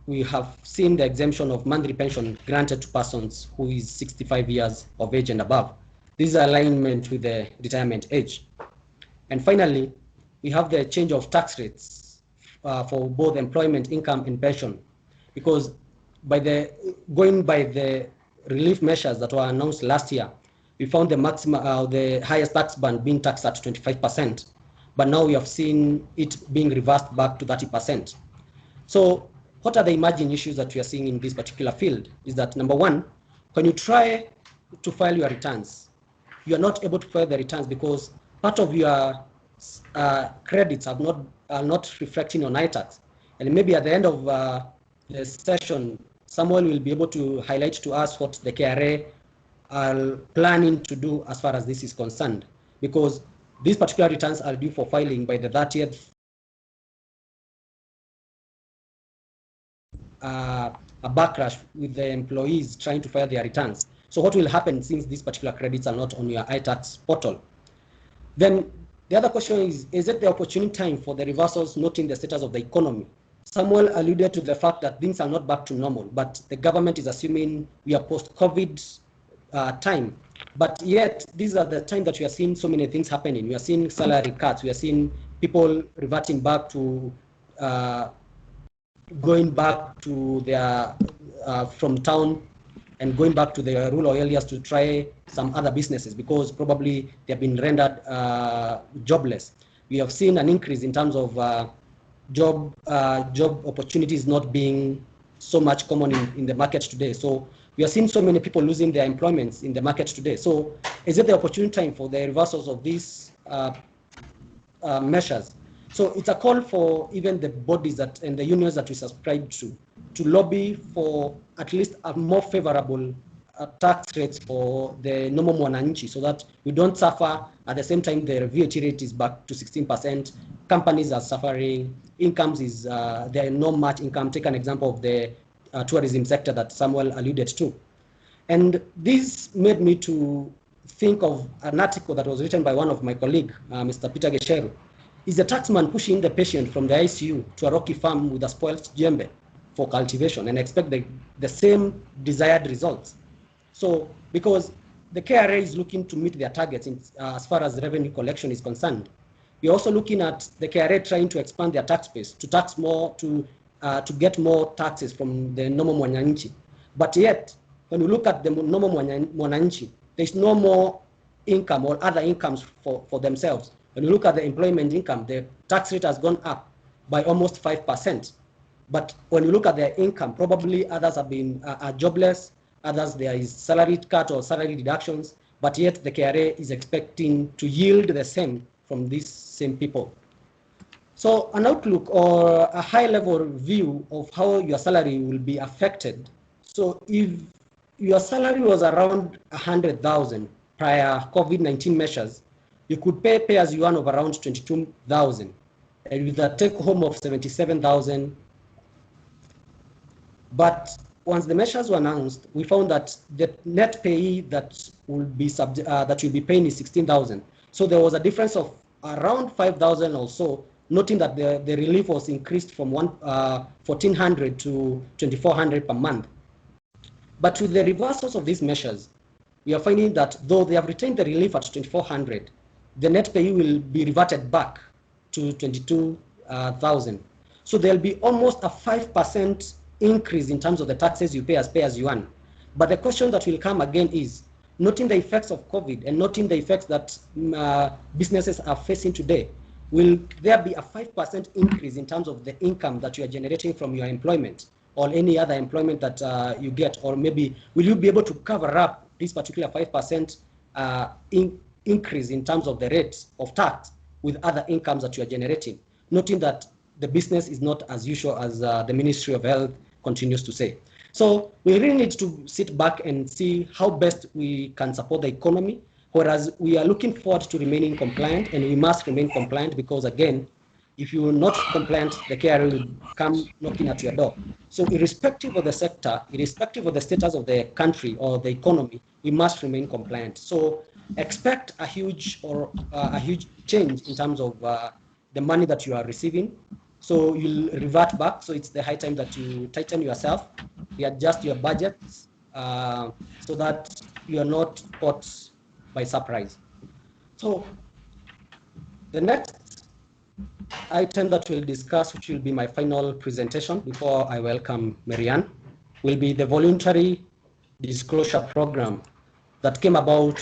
we have seen the exemption of monthly pension granted to persons who is 65 years of age and above. This is alignment with the retirement age. And finally, we have the change of tax rates for both employment income and pension, because going by the relief measures that were announced last year, we found the maximum, the highest tax band being taxed at 25%, but now we have seen it being reversed back to 30%. So what are the emerging issues that we are seeing in this particular field is that, number one, when you try to file your returns, you are not able to file the returns because part of your credits are not reflecting on iTax. And maybe at the end of the session, someone will be able to highlight to us what the KRA are planning to do as far as this is concerned, because these particular returns are due for filing by the 30th. A backlash with the employees trying to file their returns. So what will happen since these particular credits are not on your iTax portal? Then the other question is it the opportune time for the reversals noting the status of the economy? Samuel alluded to the fact that things are not back to normal, but the government is assuming we are post-COVID time. But yet, these are the time that we are seeing so many things happening. We are seeing salary cuts. We are seeing people reverting back to going back to their from town and going back to their rural areas to try some other businesses because probably they have been rendered jobless. We have seen an increase in terms of job opportunities not being so much common in the market today. So we are seeing so many people losing their employments in the market today. So is it the opportune time for the reversals of these measures? So it's a call for even the bodies that and the unions that we subscribe to lobby for at least a more favorable tax rates for the normal mwananchi, so that we don't suffer. At the same time, the VAT rate is back to 16%. Companies are suffering. Incomes is there are not much income. Take an example of the tourism sector that Samuel alluded to, and this made me to think of an article that was written by one of my colleagues, Mr. Peter Gesheru. Is the taxman pushing the patient from the ICU to a rocky farm with a spoiled djembe for cultivation and expect the same desired results? So, because the KRA is looking to meet their targets as far as revenue collection is concerned, we're also looking at the KRA trying to expand their tax base to tax more, to get more taxes from the normal mwananchi. But yet, when we look at the normal mwananchi, there's no more income or other incomes for themselves. When you look at the employment income, the tax rate has gone up by almost 5%. But when you look at their income, probably others have been are jobless, others there is salary cut or salary deductions, but yet the KRA is expecting to yield the same from these same people. So an outlook or a high-level view of how your salary will be affected. So if your salary was around 100,000 prior COVID-19 measures, you could pay as you earn of around 22,000, and with a take home of 77,000. But once the measures were announced, we found that the net payee that will be that you'll be paying is 16,000. So there was a difference of around 5,000 or so, noting that the relief was increased from 1,400 to 2,400 per month. But with the reversals of these measures, we are finding that though they have retained the relief at 2,400, the net payee will be reverted back to 22,000. So there'll be almost a 5% increase in terms of the taxes you pay as you earn. But the question that will come again is, noting the effects of COVID and noting the effects that businesses are facing today, will there be a 5% increase in terms of the income that you are generating from your employment or any other employment that you get? Or maybe will you be able to cover up this particular 5% increase in terms of the rates of tax with other incomes that you are generating, noting that the business is not as usual as the Ministry of Health continues to say. So we really need to sit back and see how best we can support the economy, whereas we are looking forward to remaining compliant, and we must remain compliant because, again, if you are not compliant, the KRA will come knocking at your door. So irrespective of the sector, irrespective of the status of the country or the economy, we must remain compliant. So expect a huge change in terms of the money that you are receiving. So you'll revert back. So it's the high time that you tighten yourself, readjust your budgets so that you are not caught by surprise. So the next item that we'll discuss, which will be my final presentation before I welcome Marianne, will be the Voluntary Disclosure Program that came about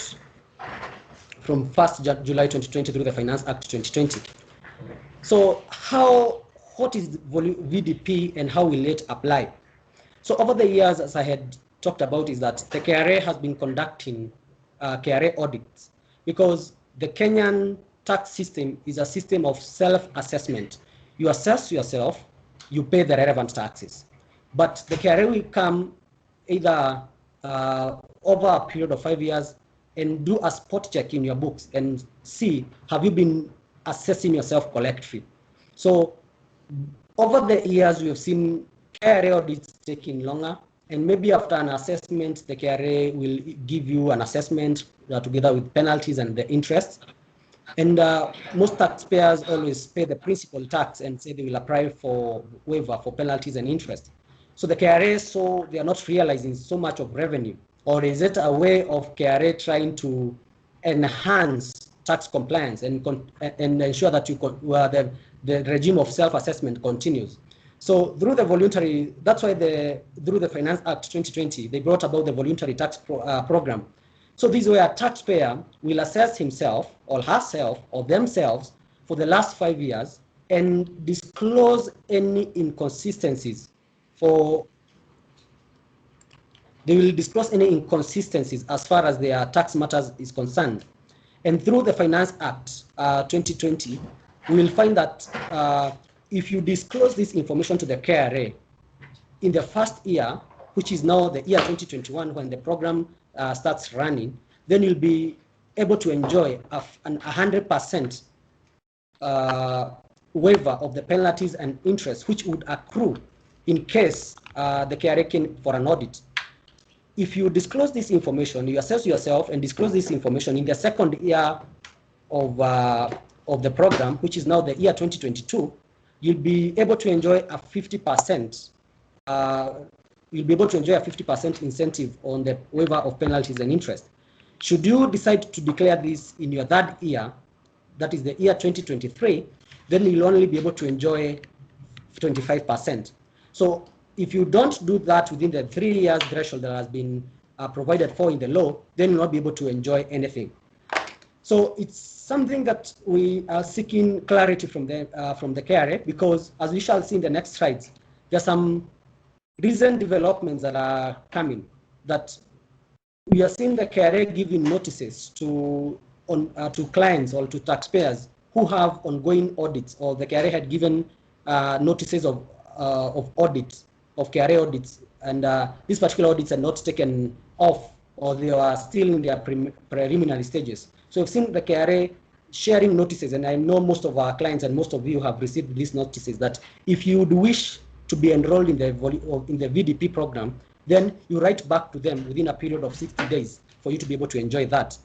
from 1st July 2020 through the Finance Act 2020. So what is VDP and how will it apply? So over the years, as I had talked about, is that the KRA has been conducting KRA audits, because the Kenyan tax system is a system of self-assessment. You assess yourself, you pay the relevant taxes. But the KRA will come either over a period of 5 years and do a spot check in your books and see, have you been assessing yourself correctly? So over the years, we have seen KRA audits taking longer, and maybe after an assessment, the KRA will give you an assessment together with penalties and the interest. And most taxpayers always pay the principal tax and say they will apply for waiver for penalties and interest. So the KRA, so they are not realizing so much of revenue, or is it a way of KRA trying to enhance tax compliance and ensure that the regime of self-assessment continues? So through the voluntary, that's why through the Finance Act 2020, they brought about the Voluntary Tax Program. So this way a taxpayer will assess himself or herself or themselves for the last 5 years and disclose any inconsistencies they will disclose any inconsistencies as far as their tax matters is concerned. And through the Finance Act 2020, we will find that if you disclose this information to the KRA in the first year, which is now the year 2021 when the program starts running, then you'll be able to enjoy an 100% waiver of the penalties and interest which would accrue in case the KRA came for an audit. If you disclose this information, you assess yourself and disclose this information in the second year of the program, which is now the year 2022, you'll be able to enjoy a 50%. You'll be able to enjoy a 50% incentive on the waiver of penalties and interest. Should you decide to declare this in your third year, that is the year 2023, then you'll only be able to enjoy 25%. So if you don't do that within the 3 years threshold that has been provided for in the law, then you'll not be able to enjoy anything. So it's something that we are seeking clarity from the KRA, because as we shall see in the next slides, there are some recent developments that are coming that we are seeing the KRA giving notices to clients or to taxpayers who have ongoing audits, or the KRA had given notices of audits, of KRA audits, and these particular audits are not taken off, or they are still in their preliminary stages. So we've seen the KRA sharing notices, and I know most of our clients and most of you have received these notices that if you would wish to be enrolled in the VDP program, then you write back to them within a period of 60 days for you to be able to enjoy that.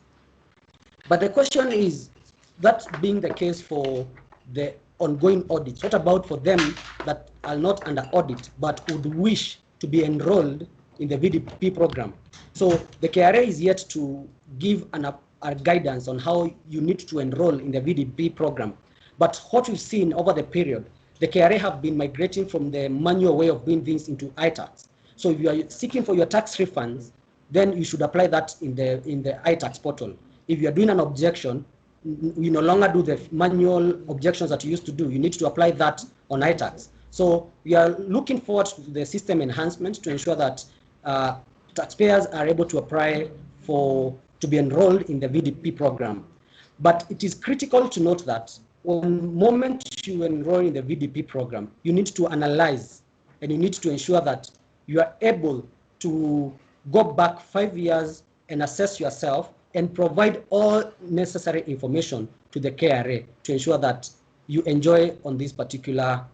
But the question is, that being the case for the ongoing audits, what about for them that are not under audit but would wish to be enrolled in the VDP program? So the KRA is yet to give a guidance on how you need to enroll in the VDP program. But what we've seen over the period, the KRA have been migrating from the manual way of doing things into iTax. So if you are seeking for your tax refunds, then you should apply that in the iTax portal. If you are doing an objection, you no longer do the manual objections that you used to do. You need to apply that on iTax. So we are looking forward to the system enhancement to ensure that taxpayers are able to apply to be enrolled in the VDP program. But it is critical to note that when moment you enroll in the VDP program, you need to analyze and you need to ensure that you are able to go back 5 years and assess yourself and provide all necessary information to the KRA to ensure that you enjoy on these particular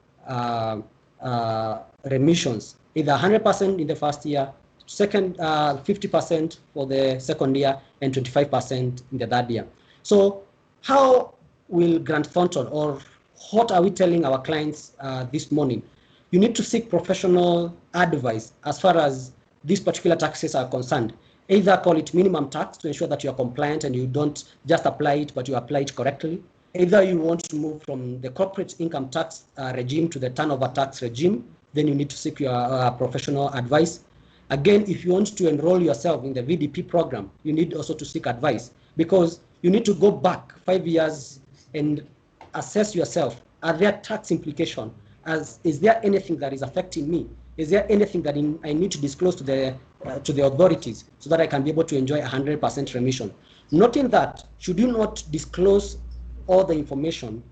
remissions, either 100% in the first year, 50% for the second year, and 25% in the third year. So how will Grant Thornton, or what are we telling our clients this morning? You need to seek professional advice as far as these particular taxes are concerned. Either call it minimum tax to ensure that you are compliant and you don't just apply it, but you apply it correctly. Either you want to move from the corporate income tax regime to the turnover tax regime, then you need to seek your professional advice. Again, if you want to enroll yourself in the VDP program, you need also to seek advice, because you need to go back 5 years and assess yourself. Are there tax implications? as, is there anything that is affecting me? Is there anything that I need to disclose to the authorities so that I can be able to enjoy 100% remission? Noting that, should you not disclose all the information,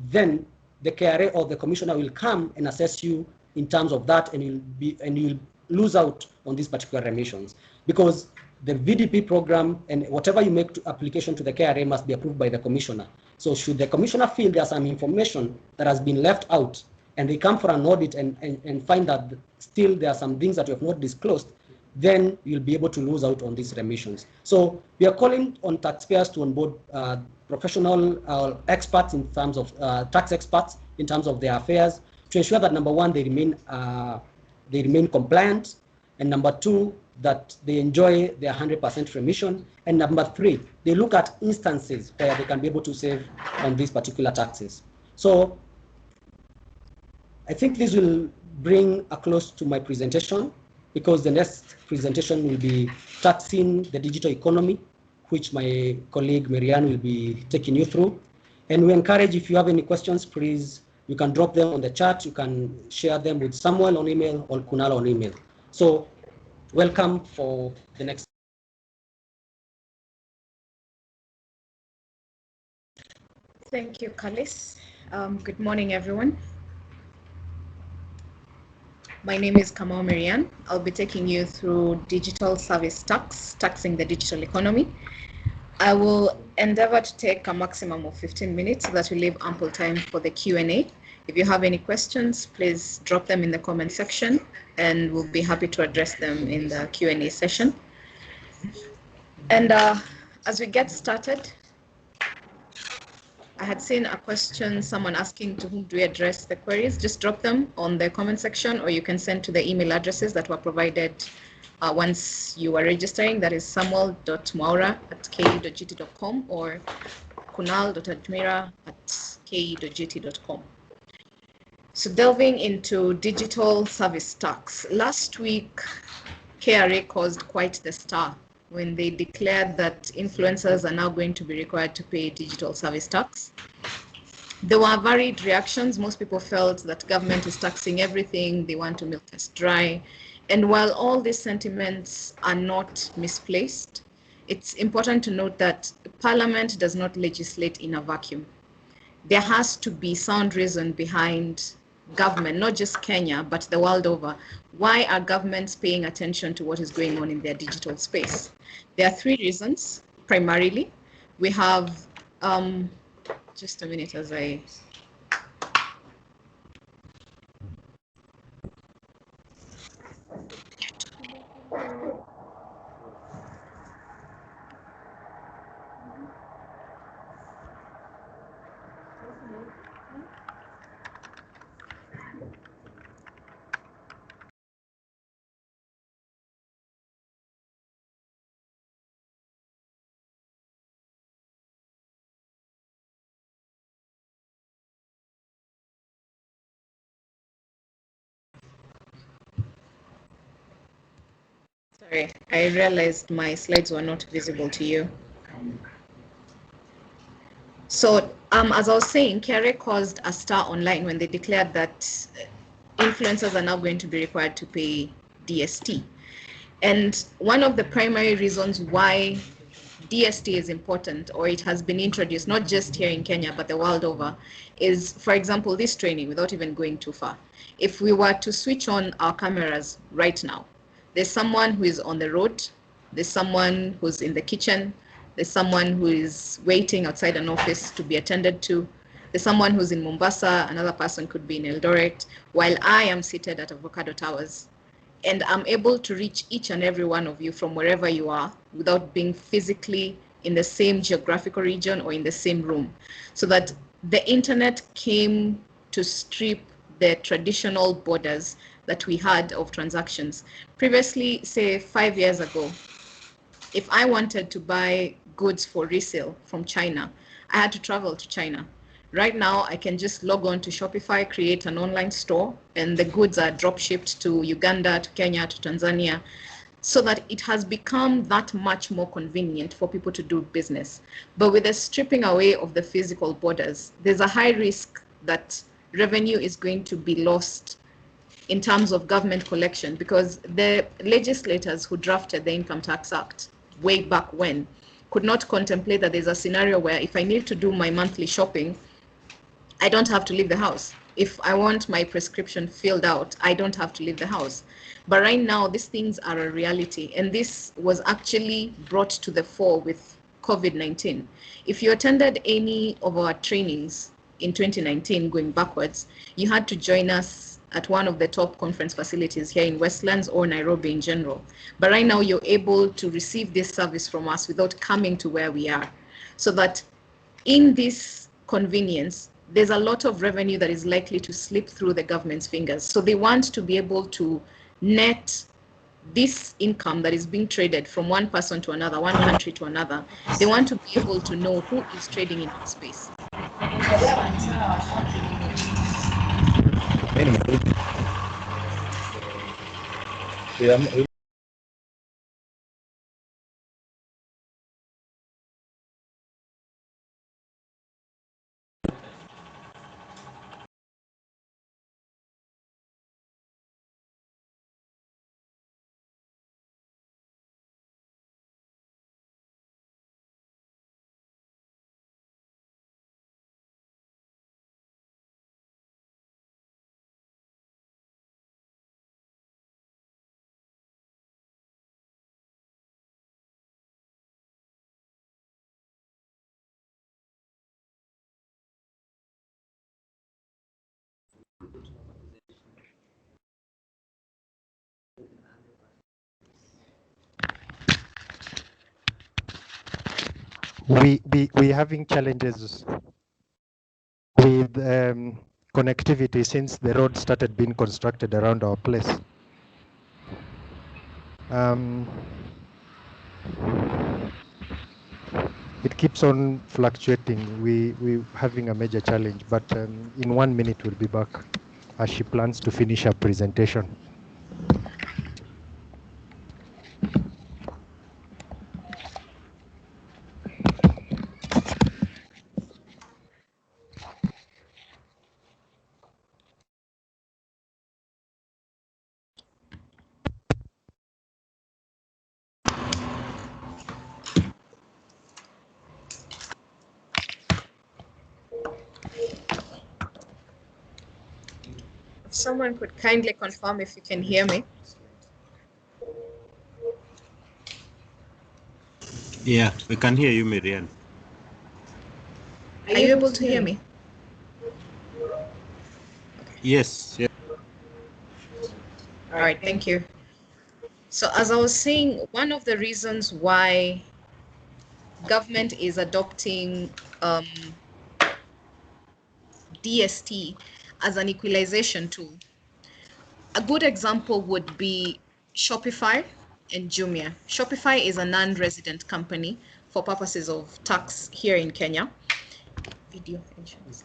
then the KRA or the commissioner will come and assess you in terms of that, and you'll lose out on these particular remissions, because the VDP program and whatever you make application to the KRA must be approved by the commissioner. So should the commissioner feel there's some information that has been left out, and they come for an audit and find that still there are some things that you have not disclosed, then you'll be able to lose out on these remissions. So we are calling on taxpayers to onboard professional experts in terms of tax experts in terms of their affairs, to ensure that number one, they remain compliant, and number two, that they enjoy their 100% remission, and number three, they look at instances where they can be able to save on these particular taxes. So I think this will bring a close to my presentation, because the next presentation will be taxing the digital economy, which my colleague Marianne will be taking you through. And we encourage, if you have any questions, please, you can drop them on the chat. You can share them with Samuel on email or Kunal on email. So welcome for the next.
Thank you, Kalis. Good morning, everyone. My name is Kamau Marianne. I'll be taking you through digital service tax, taxing the digital economy. I will endeavor to take a maximum of 15 minutes so that we leave ample time for the Q&A. If you have any questions, please drop them in the comment section, and we'll be happy to address them in the Q&A session. And as we get started, I had seen a question, someone asking to whom do we address the queries. Just drop them on the comment section, or you can send to the email addresses that were provided once you were registering. That is samuel.mwaura@ke.gt.com or kunal.admira@ke.gt.com. So delving into digital service tax, last week KRA caused quite the stir when they declared that influencers are now going to be required to pay digital service tax. There were varied reactions. Most people felt that government is taxing everything, they want to milk us dry. And while all these sentiments are not misplaced, it's important to note that Parliament does not legislate in a vacuum. There has to be sound reason behind government, not just Kenya, but the world over. Why are governments paying attention to what is going on in their digital space? There are three reasons, primarily. We have, just a minute as I... Sorry, I realized my slides were not visible to you. So as I was saying, KRA caused a stir online when they declared that influencers are now going to be required to pay DST. And one of the primary reasons why DST is important, or it has been introduced, not just here in Kenya, but the world over, is, for example, this training, without even going too far. If we were to switch on our cameras right now, there's someone who is on the road, there's someone who's in the kitchen, there's someone who is waiting outside an office to be attended to, there's someone who's in Mombasa, another person could be in Eldoret, while I am seated at Avocado Towers. And I'm able to reach each and every one of you from wherever you are without being physically in the same geographical region or in the same room. So that the internet came to strip the traditional borders that we had of transactions. Previously, say 5 years ago, if I wanted to buy goods for resale from China, I had to travel to China. Right now, I can just log on to Shopify, create an online store, and the goods are drop shipped to Uganda, to Kenya, to Tanzania, so that it has become that much more convenient for people to do business. But with the stripping away of the physical borders, there's a high risk that revenue is going to be lost in terms of government collection, because the legislators who drafted the Income Tax Act way back when could not contemplate that there's a scenario where if I need to do my monthly shopping, I don't have to leave the house. If I want my prescription filled out, I don't have to leave the house. But right now, these things are a reality. And this was actually brought to the fore with COVID-19. If you attended any of our trainings in 2019, going backwards, you had to join us at one of the top conference facilities here in Westlands or Nairobi in general. But right now, you're able to receive this service from us without coming to where we are. So that in this convenience, there's a lot of revenue that is likely to slip through the government's fingers. So they want to be able to net this income that is being traded from one person to another, one country to another. They want to be able to know who is trading in that space.
We're having challenges with connectivity since the road started being constructed around our place. It keeps on fluctuating. We're having a major challenge, but in 1 minute we'll be back as she plans to finish her presentation.
If someone could kindly confirm if you can hear me.
Yeah, we can hear you, Marianne.
Are you able to hear me?
Yes, yes.
All right, thank you. So as I was saying, one of the reasons why government is adopting DST as an equalization tool, a good example would be Shopify and Jumia. Shopify is a non-resident company for purposes of tax here in Kenya. Video insurance.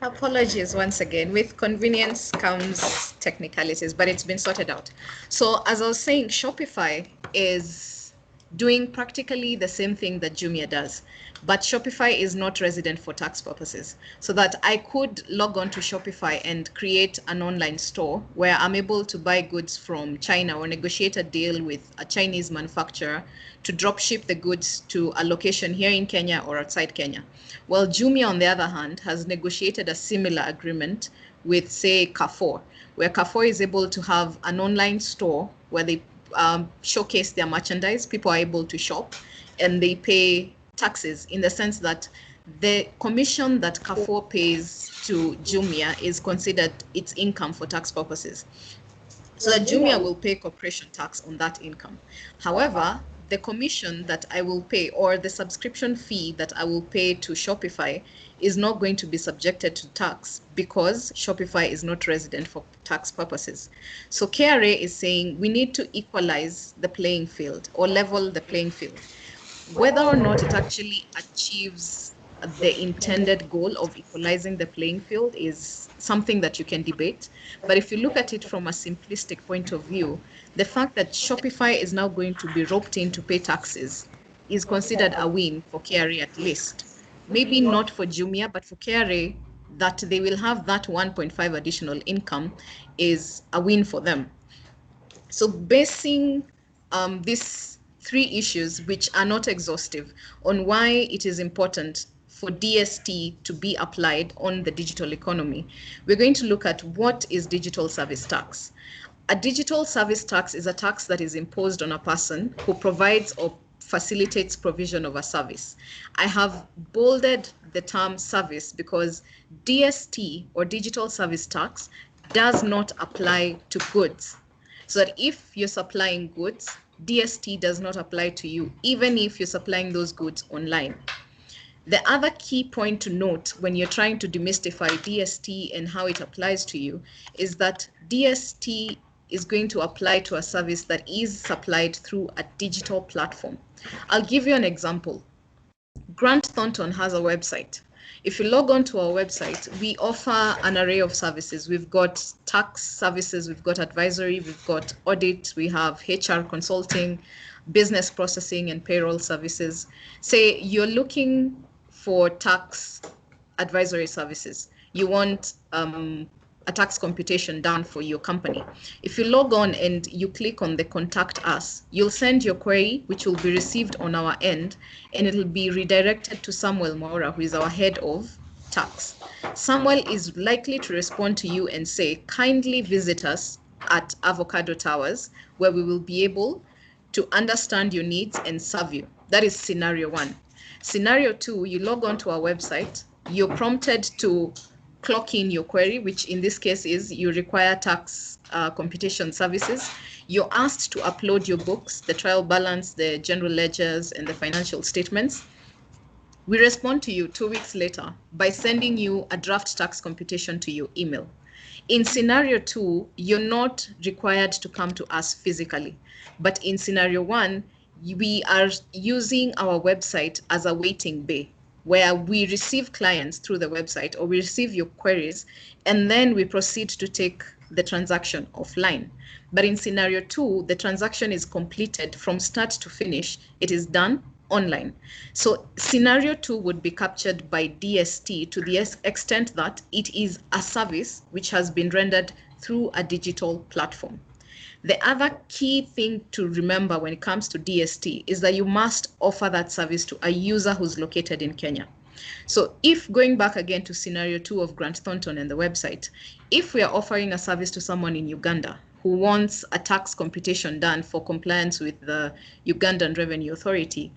Apologies once again. With convenience comes technicalities, but it's been sorted out. So as I was saying, Shopify is doing practically the same thing that Jumia does, but Shopify is not resident for tax purposes. So that I could log on to Shopify and create an online store where I'm able to buy goods from China or negotiate a deal with a Chinese manufacturer to drop ship the goods to a location here in Kenya or outside Kenya. Well, Jumia, on the other hand, has negotiated a similar agreement with, say, Carrefour, where Carrefour is able to have an online store where they showcase their merchandise. People are able to shop and they pay taxes, in the sense that the commission that Carrefour pays to Jumia is considered its income for tax purposes. so that Jumia will pay corporation tax on that income. However, the commission that I will pay or the subscription fee that I will pay to Shopify is not going to be subjected to tax because Shopify is not resident for tax purposes. So KRA is saying we need to equalize the playing field or level the playing field. Whether or not it actually achieves the intended goal of equalizing the playing field is something that you can debate. But if you look at it from a simplistic point of view, the fact that Shopify is now going to be roped in to pay taxes is considered a win for KRA at least. Maybe not for Jumia, but for KRA, that they will have that 1.5 additional income is a win for them. So basing these three issues, which are not exhaustive, on why it is important for DST to be applied on the digital economy, we're going to look at what is digital service tax. A digital service tax is a tax that is imposed on a person who provides or facilitates provision of a service. I have bolded the term service because DST or digital service tax does not apply to goods. So that if you're supplying goods, DST does not apply to you, even if you're supplying those goods online. The other key point to note when you're trying to demystify DST and how it applies to you is that DST is going to apply to a service that is supplied through a digital platform. I'll give you an example. Grant Thornton has a website. If you log on to our website, we offer an array of services. We've got tax services, we've got advisory, we've got audit, we have HR consulting, business processing, and payroll services. Say you're looking for tax advisory services. You want a tax computation done for your company. If you log on and you click on the contact us, you'll send your query, which will be received on our end, and it'll be redirected to Samuel Maura, who is our head of tax. Samuel is likely to respond to you and say, kindly visit us at Avocado Towers, where we will be able to understand your needs and serve you. That is scenario one. Scenario two, you log on to our website, you're prompted to clock in your query, which in this case is you require tax computation services. You're asked to upload your books, the trial balance, the general ledgers, and the financial statements. We respond to you 2 weeks later by sending you a draft tax computation to your email. In scenario two, you're not required to come to us physically, but in scenario one, we are using our website as a waiting bay, where we receive clients through the website or we receive your queries, and then we proceed to take the transaction offline. But in scenario two, the transaction is completed from start to finish. It is done online. So scenario two would be captured by DST to the extent that it is a service which has been rendered through a digital platform. The other key thing to remember when it comes to DST is that you must offer that service to a user who's located in Kenya. So if going back again to scenario two of Grant Thornton and the website, if we are offering a service to someone in Uganda who wants a tax computation done for compliance with the Ugandan Revenue Authority,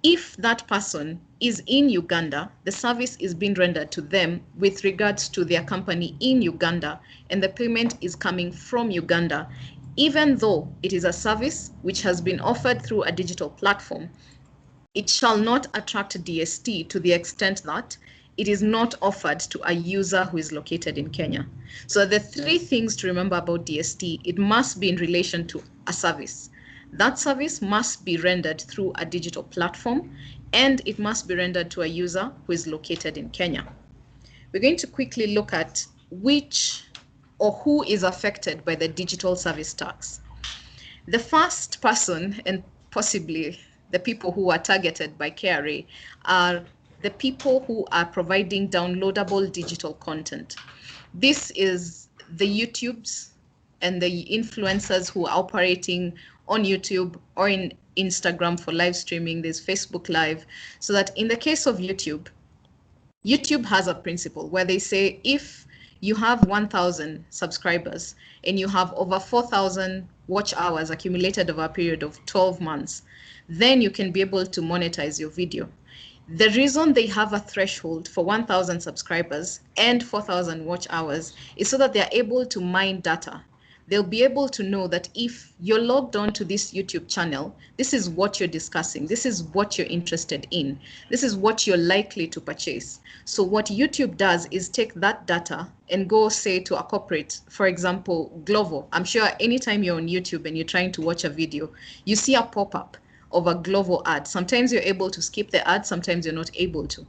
if that person is in Uganda, the service is being rendered to them with regards to their company in Uganda, and the payment is coming from Uganda. Even though it is a service which has been offered through a digital platform, it shall not attract DST to the extent that it is not offered to a user who is located in Kenya. So the three things to remember about DST, it must be in relation to a service. That service must be rendered through a digital platform, and it must be rendered to a user who is located in Kenya. We're going to quickly look at which or who is affected by the digital service tax. The first person, and possibly the people who are targeted by KRA, are the people who are providing downloadable digital content. This is the YouTubes and the influencers who are operating on YouTube or in Instagram for live streaming. There's Facebook Live. So that in the case of YouTube, YouTube has a principle where they say if you have 1,000 subscribers and you have over 4,000 watch hours accumulated over a period of 12 months, then you can be able to monetize your video. The reason they have a threshold for 1,000 subscribers and 4,000 watch hours is so that they're able to mine data. they'll be able to know that if you're logged on to this YouTube channel, this is what you're discussing, this is what you're interested in, this is what you're likely to purchase. So what YouTube does is take that data and go say to a corporate, for example, Glovo. I'm sure anytime you're on YouTube and you're trying to watch a video, you see a pop-up of a Glovo ad. Sometimes you're able to skip the ad, sometimes you're not able to.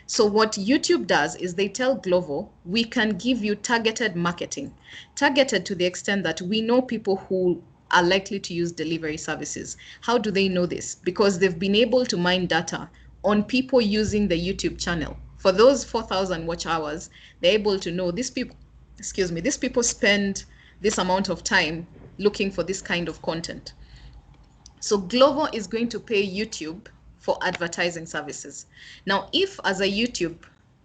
So what YouTube does is they tell Glovo, we can give you targeted marketing, targeted to the extent that we know people who are likely to use delivery services. How do they know this? Because they've been able to mine data on people using the YouTube channel. For those 4,000 watch hours, they're able to know these people, these people spend this amount of time looking for this kind of content. So Glovo is going to pay YouTube for advertising services. Now, if as a YouTube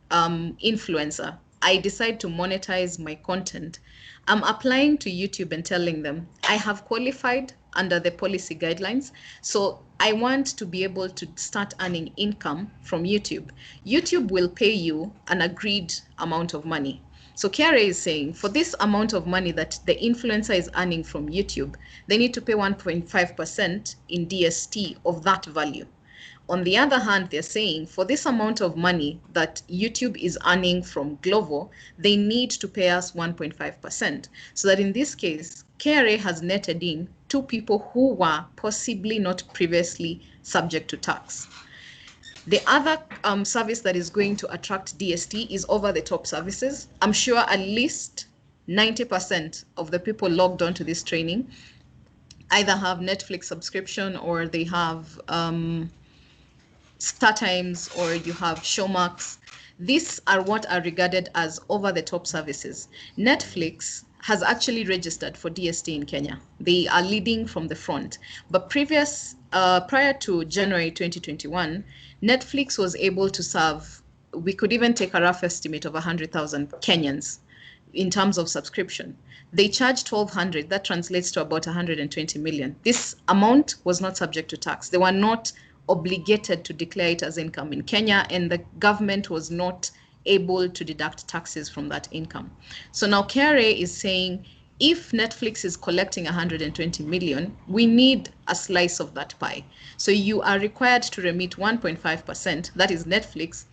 influencer, I decide to monetize my content, I'm applying to YouTube and telling them I have qualified under the policy guidelines. So I want to be able to start earning income from YouTube. YouTube will pay you an agreed amount of money. So KRA is saying for this amount of money that the influencer is earning from YouTube, they need to pay 1.5% in DST of that value. On the other hand, they're saying for this amount of money that YouTube is earning from Glovo, they need to pay us 1.5%. So that in this case, KRA has netted in 2 people who were possibly not previously subject to tax. The other service that is going to attract DST is over-the-top services. I'm sure at least 90% of the people logged onto this training either have Netflix subscription or they have StarTimes or you have Showmax. These are what are regarded as over-the-top services. Netflix has actually registered for DST in Kenya. They are leading from the front. But prior to January 2021, Netflix was able to serve, we could even take a rough estimate of 100,000 Kenyans in terms of subscription. They charged 1,200, that translates to about 120 million. This amount was not subject to tax. They were not obligated to declare it as income in Kenya, and the government was not able to deduct taxes from that income. So now KRA is saying, if Netflix is collecting 120 million, we need a slice of that pie. So you are required to remit 1.5%, that is Netflix,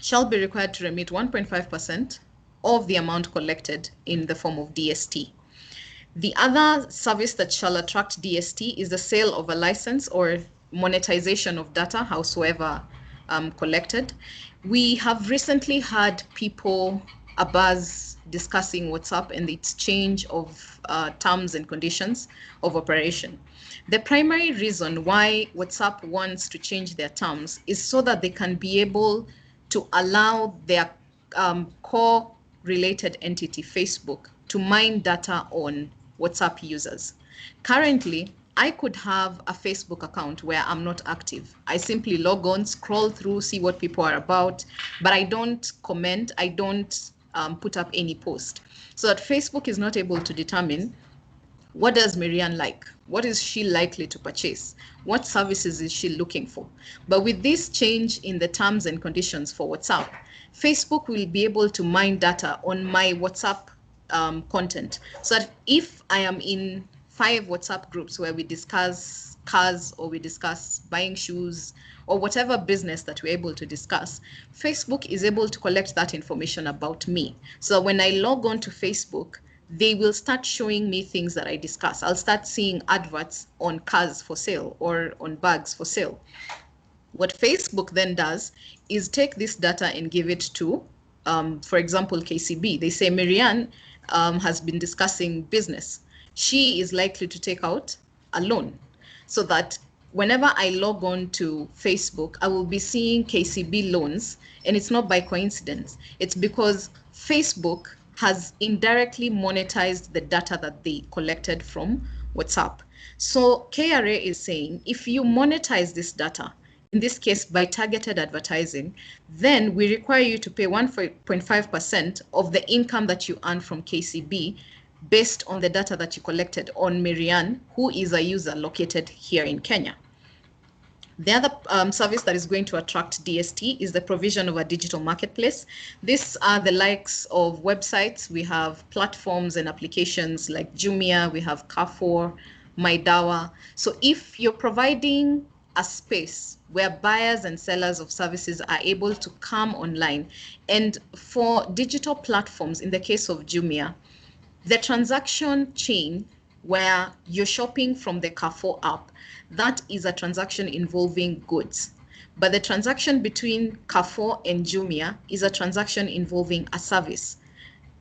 shall be required to remit 1.5% of the amount collected in the form of DST. The other service that shall attract DST is the sale of a license or monetization of data, howsoever collected. We have recently had people abuzz discussing WhatsApp and the exchange of terms and conditions of operation. The primary reason why WhatsApp wants to change their terms is so that they can be able to allow their core related entity, Facebook, to mine data on WhatsApp users. Currently, I could have a Facebook account where I'm not active. I simply log on, scroll through, see what people are about, but I don't comment, I don't put up any post. So that Facebook is not able to determine what does Marianne like? What is she likely to purchase? What services is she looking for? But with this change in the terms and conditions for WhatsApp, Facebook will be able to mine data on my WhatsApp content. So that if I am in 5 WhatsApp groups where we discuss cars or we discuss buying shoes or whatever business that we're able to discuss, Facebook is able to collect that information about me. So when I log on to Facebook, they will start showing me things that I discuss. I'll start seeing adverts on cars for sale or on bags for sale. What Facebook then does is take this data and give it to, for example, KCB. They say Marianne has been discussing business. She is likely to take out a loan, so that whenever I log on to Facebook, I will be seeing KCB loans, and it's not by coincidence. It's because Facebook has indirectly monetized the data that they collected from WhatsApp. So KRA is saying, if you monetize this data, in this case by targeted advertising, then we require you to pay 1.5% of the income that you earn from KCB based on the data that you collected on Marianne, who is a user located here in Kenya. The other service that is going to attract DST is the provision of a digital marketplace. These are the likes of websites. We have platforms and applications like Jumia, we have Carrefour, Maidawa. So if you're providing a space where buyers and sellers of services are able to come online, and for digital platforms, in the case of Jumia, the transaction chain where you're shopping from the Carrefour app, that is a transaction involving goods. But the transaction between Carrefour and Jumia is a transaction involving a service.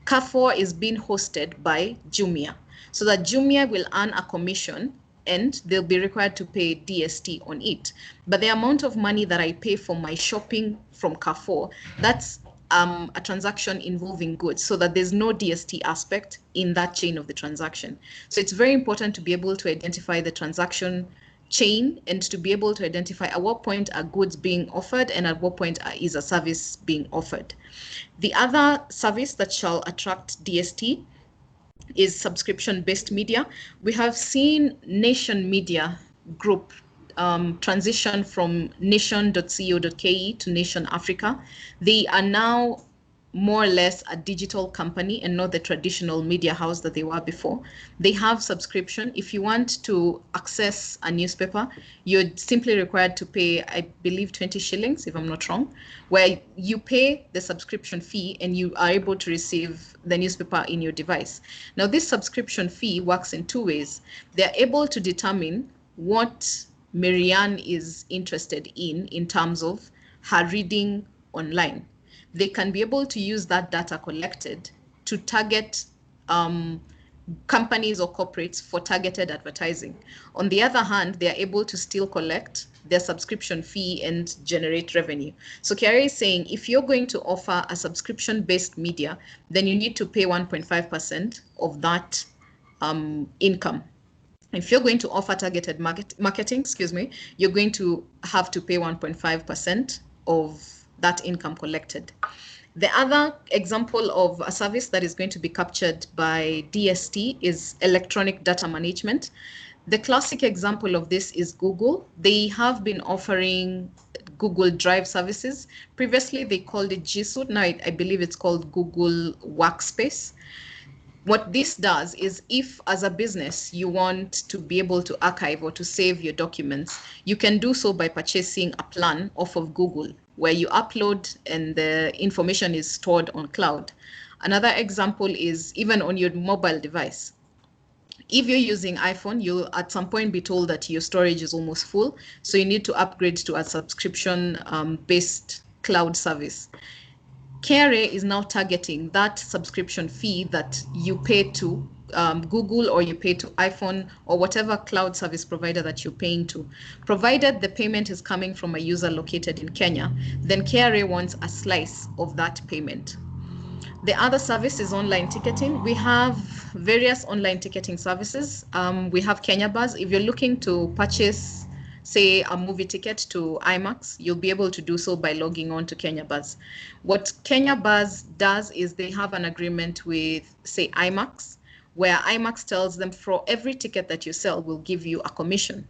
Carrefour is being hosted by Jumia, so that Jumia will earn a commission and they'll be required to pay DST on it. But the amount of money that I pay for my shopping from Carrefour, that's a transaction involving goods, so that there's no DST aspect in that chain of the transaction. So it's very important to be able to identify the transaction chain and to be able to identify at what point are goods being offered and at what point is a service being offered. The other service that shall attract DST is subscription-based media. We have seen Nation Media Group transition from nation.co.ke to Nation Africa. They are now more or less a digital company and not the traditional media house that they were before. They have subscription. If you want to access a newspaper, you're simply required to pay, I believe, 20 shillings, if I'm not wrong, where you pay the subscription fee and you are able to receive the newspaper in your device. Now, this subscription fee works in two ways. They're able to determine what Marianne is interested in terms of her reading online. They can be able to use that data collected to target companies or corporates for targeted advertising. On the other hand, they are able to still collect their subscription fee and generate revenue. So KRA is saying if you're going to offer a subscription-based media, then you need to pay 1.5% of that income. If you're going to offer targeted marketing, you're going to have to pay 1.5% of that income collected. The other example of a service that is going to be captured by DST is electronic data management. The classic example of this is Google. They have been offering Google Drive services. Previously, they called it G Suite. Now I believe it's called Google Workspace. What this does is if as a business you want to be able to archive or to save your documents, you can do so by purchasing a plan off of Google where you upload and the information is stored on cloud. Another example is even on your mobile device. If you're using iPhone, you'll at some point be told that your storage is almost full, so you need to upgrade to a subscription-based cloud service. KRA is now targeting that subscription fee that you pay to Google or you pay to iPhone or whatever cloud service provider that you're paying to. Provided the payment is coming from a user located in Kenya, then KRA wants a slice of that payment. The other service is online ticketing. We have various online ticketing services. We have Kenya Buzz. If you're looking to purchase, say, a movie ticket to IMAX, you'll be able to do so by logging on to Kenya Buzz. What Kenya Buzz does is they have an agreement with, say, IMAX, where IMAX tells them for every ticket that you sell, we'll give you a commission.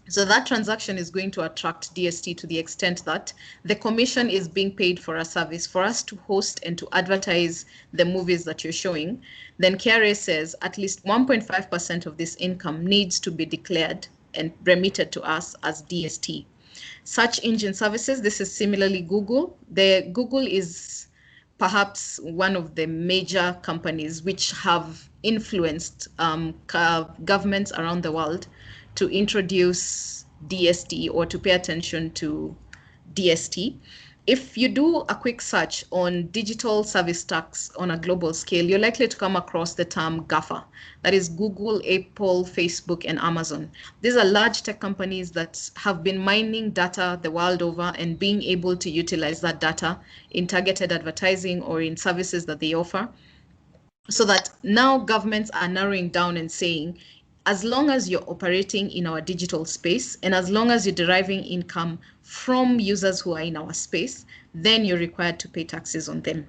So that transaction is going to attract DST to the extent that the commission is being paid for a service for us to host and to advertise the movies that you're showing. Then KRA says at least 1.5% of this income needs to be declared and remitted to us as DST. Search engine services, this is similarly Google. Google is perhaps one of the major companies which have influenced governments around the world to introduce DST or to pay attention to DST. If you do a quick search on digital service tax on a global scale, you're likely to come across the term GAFA. That is Google, Apple, Facebook, and Amazon. These are large tech companies that have been mining data the world over and being able to utilize that data in targeted advertising or in services that they offer. So that now governments are narrowing down and saying, as long as you're operating in our digital space and as long as you're deriving income from users who are in our space, then you're required to pay taxes on them.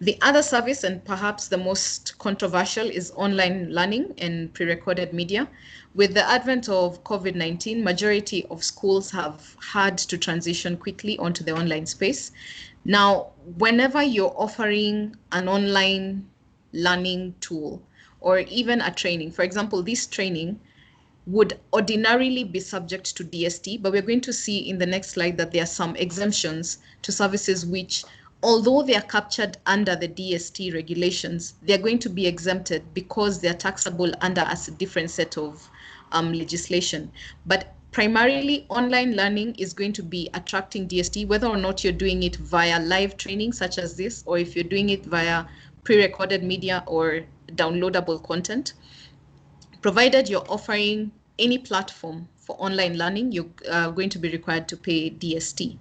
The other service, and perhaps the most controversial, is online learning and pre-recorded media. With the advent of COVID-19, majority of schools have had to transition quickly onto the online space. Now, whenever you're offering an online learning tool or even a training, for example, this training would ordinarily be subject to DST, but we're going to see in the next slide that there are some exemptions to services which, although they are captured under the DST regulations, they're going to be exempted because they're taxable under a different set of legislation. But primarily, online learning is going to be attracting DST, whether or not you're doing it via live training such as this, or if you're doing it via pre-recorded media or downloadable content. Provided you're offering any platform for online learning, you're going to be required to pay DST.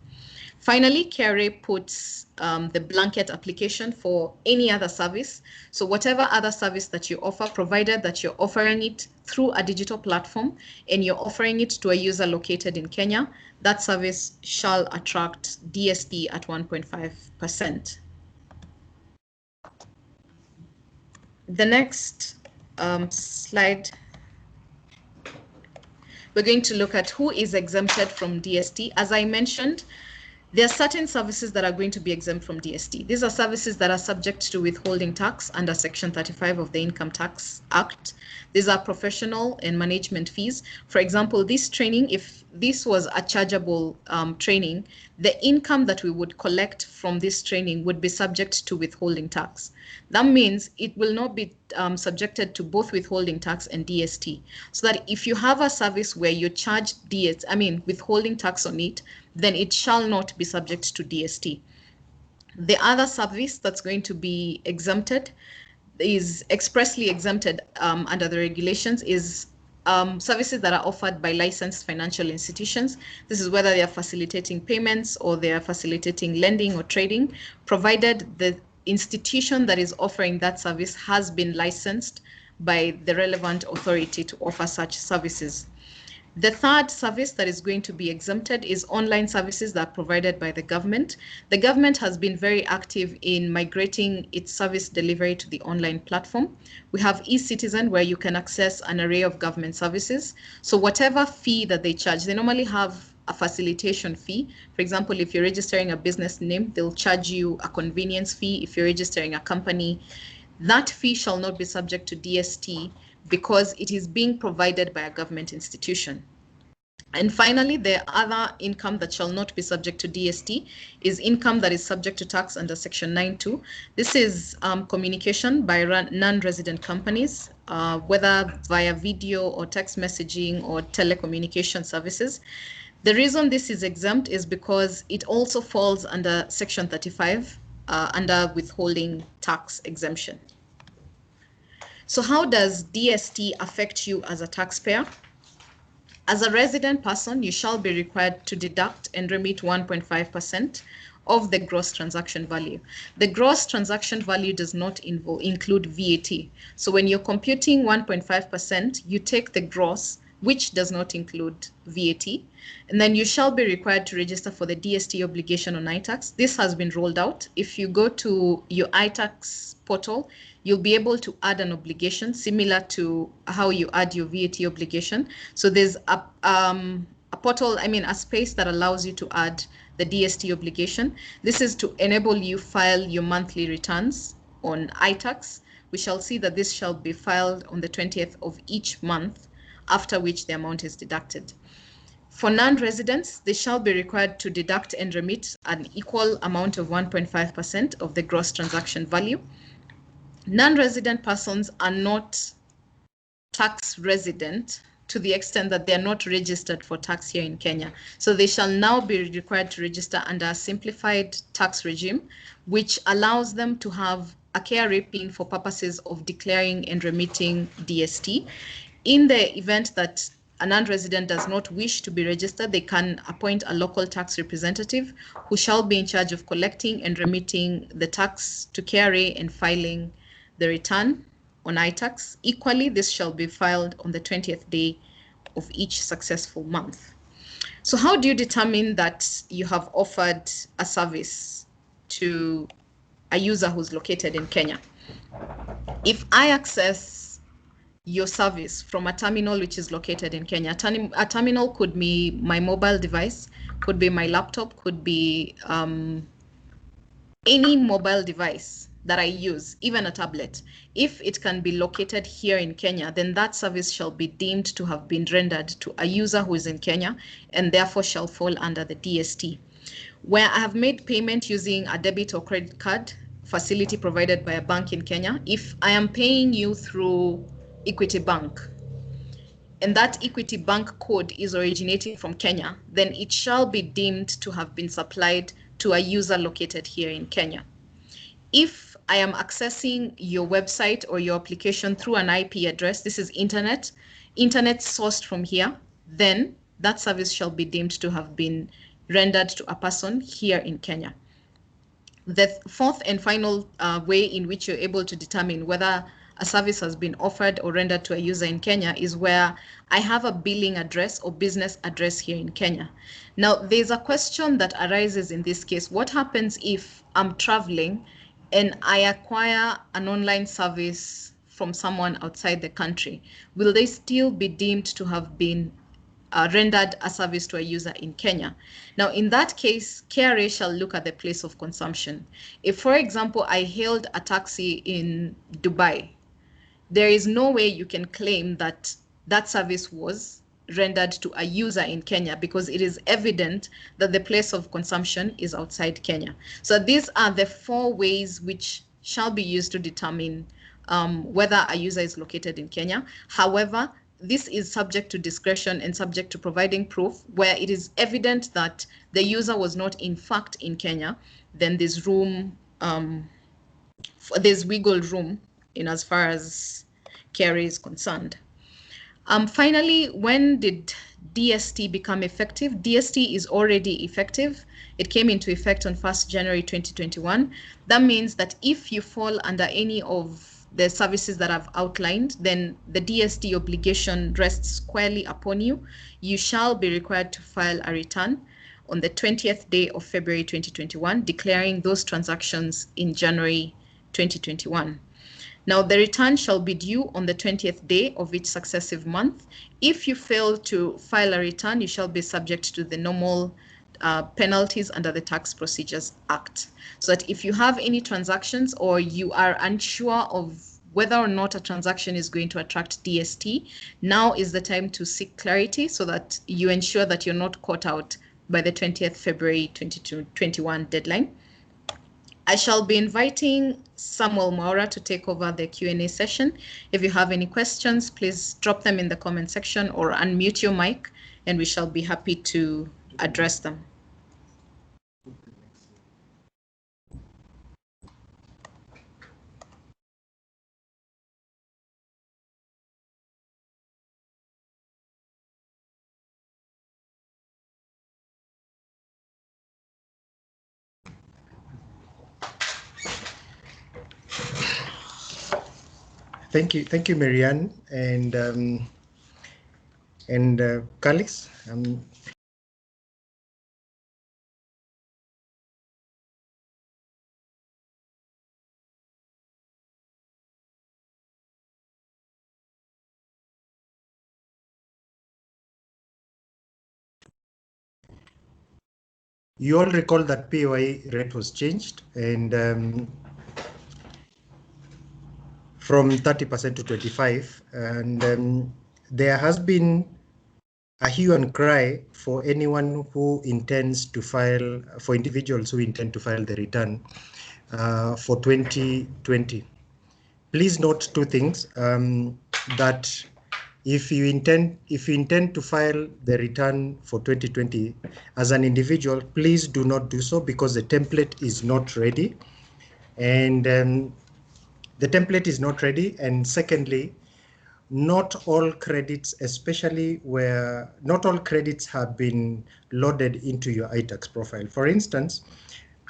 Finally, KRA puts the blanket application for any other service. So whatever other service that you offer, provided that you're offering it through a digital platform and you're offering it to a user located in Kenya, that service shall attract DST at 1.5%. The next slide, we're going to look at who is exempted from DST. As I mentioned, there are certain services that are going to be exempt from DST. These are services that are subject to withholding tax under Section 35 of the Income Tax Act. These are professional and management fees. For example, this training, if this was a chargeable training, the income that we would collect from this training would be subject to withholding tax. That means it will not be subjected to both withholding tax and DST. So that if you have a service where you charge withholding tax on it, then it shall not be subject to DST. The other service that's going to be exempted, is expressly exempted under the regulations, is services that are offered by licensed financial institutions. This is whether they are facilitating payments or they are facilitating lending or trading, provided the institution that is offering that service has been licensed by the relevant authority to offer such services. The third service that is going to be exempted is online services that are provided by the government. The government has been very active in migrating its service delivery to the online platform. We have eCitizen, where you can access an array of government services. So whatever fee that they charge, they normally have a facilitation fee. For example, if you're registering a business name, they'll charge you a convenience fee. If you're registering a company, that fee shall not be subject to DST because it is being provided by a government institution. And finally, the other income that shall not be subject to DST is income that is subject to tax under Section 9(2). This is communication by non-resident companies, whether via video or text messaging or telecommunication services. The reason this is exempt is because it also falls under Section 35 under withholding tax exemption. So how does DST affect you as a taxpayer? As a resident person, you shall be required to deduct and remit 1.5% of the gross transaction value. The gross transaction value does not include VAT. So when you're computing 1.5%, you take the gross, which does not include VAT, and then you shall be required to register for the DST obligation on iTax. This has been rolled out. If you go to your iTax portal, you'll be able to add an obligation similar to how you add your VAT obligation. So there's a portal, a space that allows you to add the DST obligation. This is to enable you file your monthly returns on iTax. We shall see that this shall be filed on the 20th of each month, after which the amount is deducted. For non-residents, they shall be required to deduct and remit an equal amount of 1.5% of the gross transaction value. Non-resident persons are not tax resident to the extent that they are not registered for tax here in Kenya. So they shall now be required to register under a simplified tax regime, which allows them to have a KRA PIN for purposes of declaring and remitting DST. In the event that a non-resident does not wish to be registered, they can appoint a local tax representative who shall be in charge of collecting and remitting the tax to KRA and filing the return on iTax. Equally, this shall be filed on the 20th day of each successful month. So how do you determine that you have offered a service to a user who's located in Kenya. If I access your service from a terminal which is located in Kenya, a terminal could be my mobile device, could be my laptop, could be any mobile device that I use, even a tablet. If it can be located here in Kenya, then that service shall be deemed to have been rendered to a user who is in Kenya and therefore shall fall under the DST. Where I have made payment using a debit or credit card facility provided by a bank in Kenya, if I am paying you through Equity Bank, and that Equity Bank code is originating from Kenya, then it shall be deemed to have been supplied to a user located here in Kenya. If I am accessing your website or your application through an IP address, this is internet sourced from here, then that service shall be deemed to have been rendered to a person here in Kenya. The fourth and final way in which you're able to determine whether a service has been offered or rendered to a user in Kenya is where I have a billing address or business address here in Kenya. Now, there's a question that arises in this case. What happens if I'm traveling and I acquire an online service from someone outside the country? Will they still be deemed to have been rendered a service to a user in Kenya? Now, in that case, KRA shall look at the place of consumption. If, for example, I hailed a taxi in Dubai, there is no way you can claim that that service was rendered to a user in Kenya, because it is evident that the place of consumption is outside Kenya. So these are the 4 ways which shall be used to determine whether a user is located in Kenya. However, this is subject to discretion and subject to providing proof. Where it is evident that the user was not in fact in Kenya, then there's room, there's wiggle room in as far as KRA is concerned. Finally, when did DST become effective? DST is already effective. It came into effect on 1st January 2021. That means that if you fall under any of the services that I've outlined, then the DST obligation rests squarely upon you. You shall be required to file a return on the 20th day of February 2021, declaring those transactions in January 2021. Now, the return shall be due on the 20th day of each successive month. If you fail to file a return, you shall be subject to the normal penalties under the Tax Procedures Act. So that if you have any transactions or you are unsure of whether or not a transaction is going to attract DST, now is the time to seek clarity so that you ensure that you're not caught out by the 20th February 2021 deadline. I shall be inviting Samuel Maura to take over the Q&A session. If you have any questions, please drop them in the comment section or unmute your mic, and we shall be happy to address them.
Thank you, Marianne and Calix. You all recall that POI rate was changed, and from 30% to 25%, and there has been a hue and cry for anyone who intends to file, for individuals who intend to file the return for 2020. Please note 2 things, that if you intend to file the return for 2020 as an individual, please do not do so because the template is not ready. And the template is not ready. And secondly, not all credits, especially where not all credits have been loaded into your iTax profile. For instance,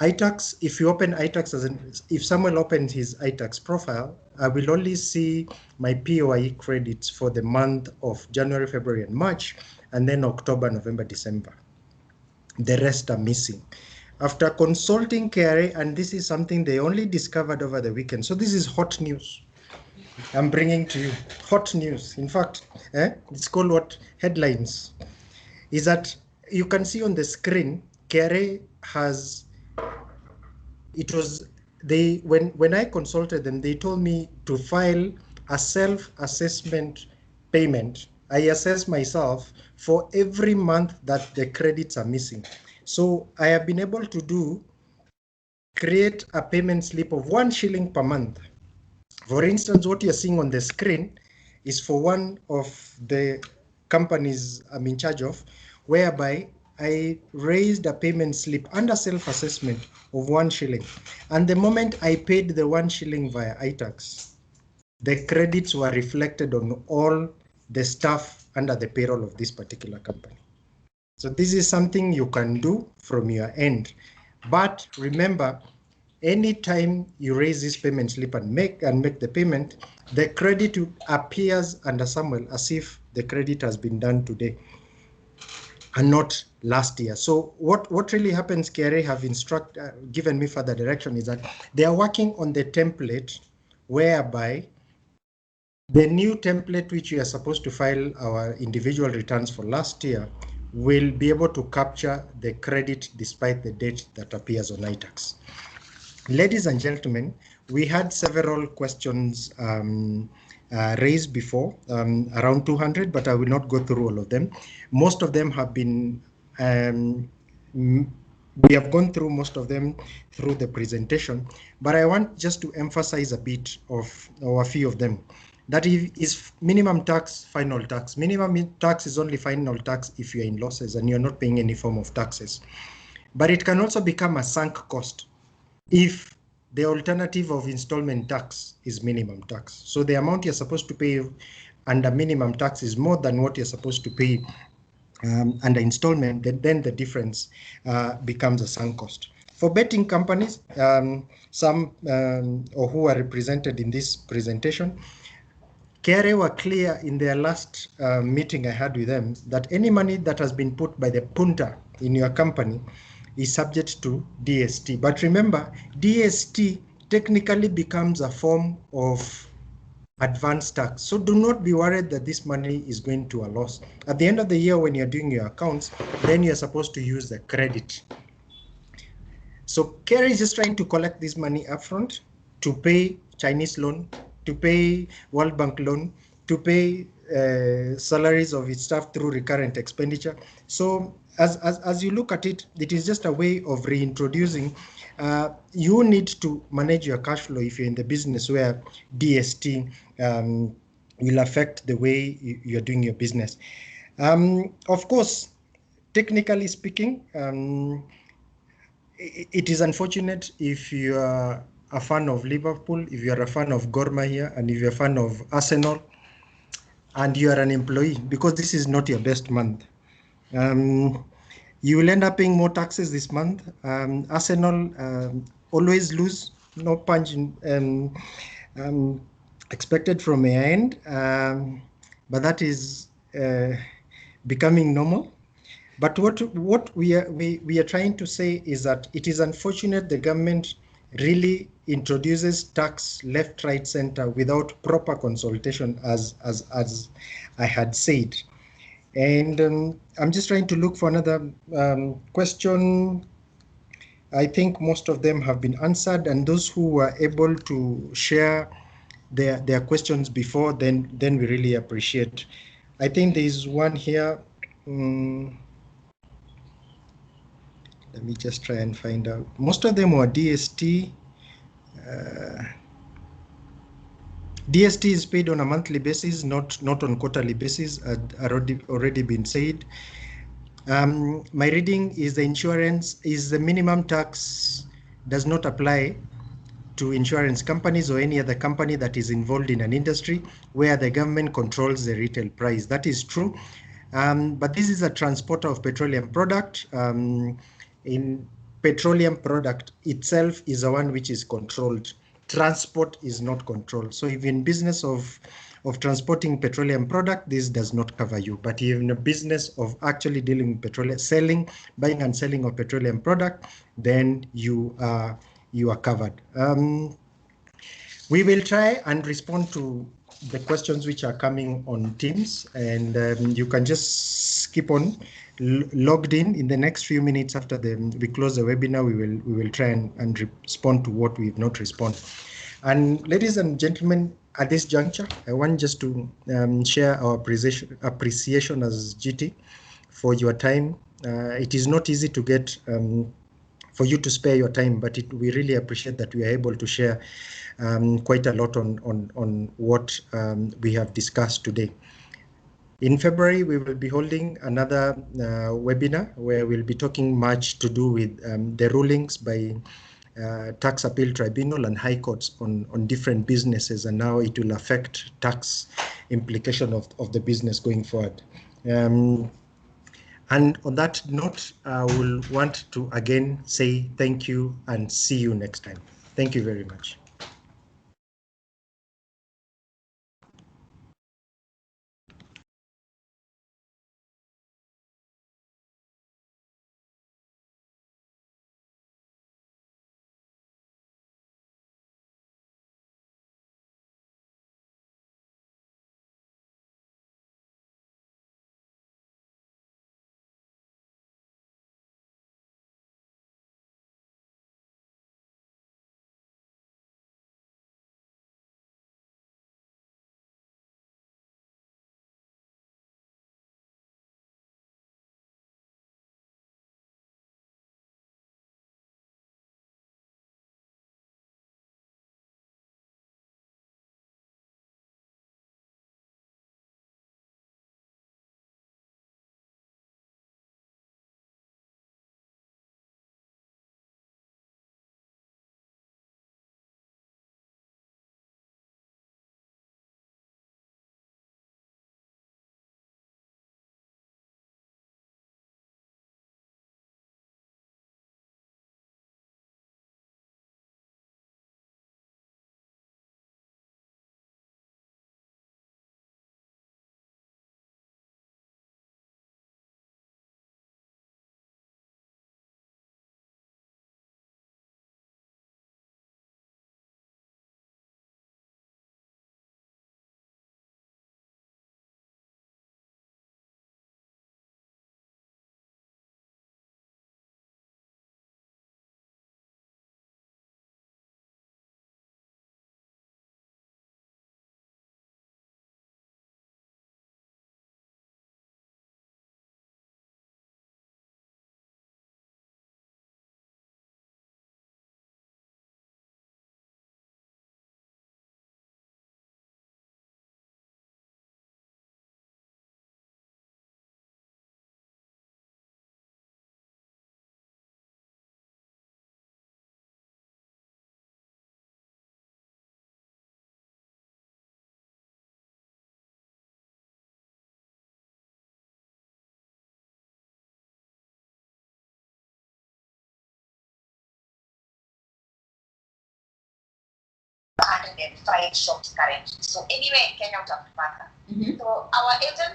iTax, if you open iTax if someone opens his iTax profile, I will only see my POI credits for the month of January, February, and March, and then October, November, December. The rest are missing. After consulting KRA, and this is something they only discovered over the weekend. So this is hot news. I'm bringing to you hot news. In fact, it's called what headlines. Is that you can see on the screen, KRA has, it was, they, when I consulted them, they told me to file a self-assessment payment. I assess myself for every month that the credits are missing. So I have been able to create a payment slip of 1 shilling per month. For instance, what you're seeing on the screen is for one of the companies I'm in charge of, whereby I raised a payment slip under self-assessment of 1 shilling. And the moment I paid the 1 shilling via iTax, the credits were reflected on all the staff under the payroll of this particular company. So this is something you can do from your end. But remember, anytime you raise this payment slip and make the payment, the credit appears under Samuel as if the credit has been done today and not last year. So what really happens, KRA have given me further direction, is that they are working on the template whereby the new template which we are supposed to file our individual returns for last year will be able to capture the credit despite the date that appears on iTax. Ladies and gentlemen, we had several questions raised before, around 200, but I will not go through all of them. Most of them have been, we have gone through most of them through the presentation, but I want just to emphasize a bit of, or a few of them. That is minimum tax, final tax. Minimum tax is only final tax if you're in losses and you're not paying any form of taxes. But it can also become a sunk cost if the alternative of installment tax is minimum tax. So the amount you're supposed to pay under minimum tax is more than what you're supposed to pay under installment, then the difference becomes a sunk cost. For betting companies, some or who are represented in this presentation, KRA were clear in their last meeting I had with them that any money that has been put by the punter in your company is subject to DST. But remember, DST technically becomes a form of advanced tax. So do not be worried that this money is going to a loss. At the end of the year, when you're doing your accounts, then you're supposed to use the credit. So KRA is just trying to collect this money upfront to pay Chinese loan, to pay World Bank loan, to pay salaries of its staff through recurrent expenditure. So as you look at it, it is just a way of reintroducing. You need to manage your cash flow if you're in the business where DST will affect the way you're doing your business. Of course, technically speaking, it is unfortunate if you are a fan of Liverpool, if you are a fan of Gor Mahia, and if you're a fan of Arsenal, and you are an employee, because this is not your best month. You will end up paying more taxes this month. Arsenal always lose, no punch expected from your end, but that is becoming normal. But what we are trying to say is that it is unfortunate the government really introduces tax left, right, center without proper consultation, as I had said. And I'm just trying to look for another question. I think most of them have been answered, and those who were able to share their questions before, then we really appreciate. I think there is one here. Let me just try and find out. Most of them were DST. DST is paid on a monthly basis, not on quarterly basis, already been said. My reading is the insurance is the minimum tax does not apply to insurance companies or any other company that is involved in an industry where the government controls the retail price. That is true. But this is a transporter of petroleum product. In petroleum product itself is the one which is controlled. Transport is not controlled. So if in business of of transporting petroleum product, this does not cover you. But if you're in a business of actually dealing with petroleum, buying and selling of petroleum product, then you are covered. We will try and respond to the questions which are coming on Teams, and you can just keep on logged in the next few minutes after we close the webinar. We will try and respond to what we've not responded. And ladies and gentlemen, at this juncture, I want just to share our appreciation as GT for your time. It is not easy to get for you to spare your time, but we really appreciate that we are able to share quite a lot on what we have discussed today. In February, we will be holding another webinar where we'll be talking much to do with the rulings by tax appeal tribunal and high courts on different businesses and how it will affect tax implication of the business going forward. And on that note, I will want to again say thank you and see you next time. Thank you very much.
Identified shops currently. So anywhere in Kenya utapata. So our agents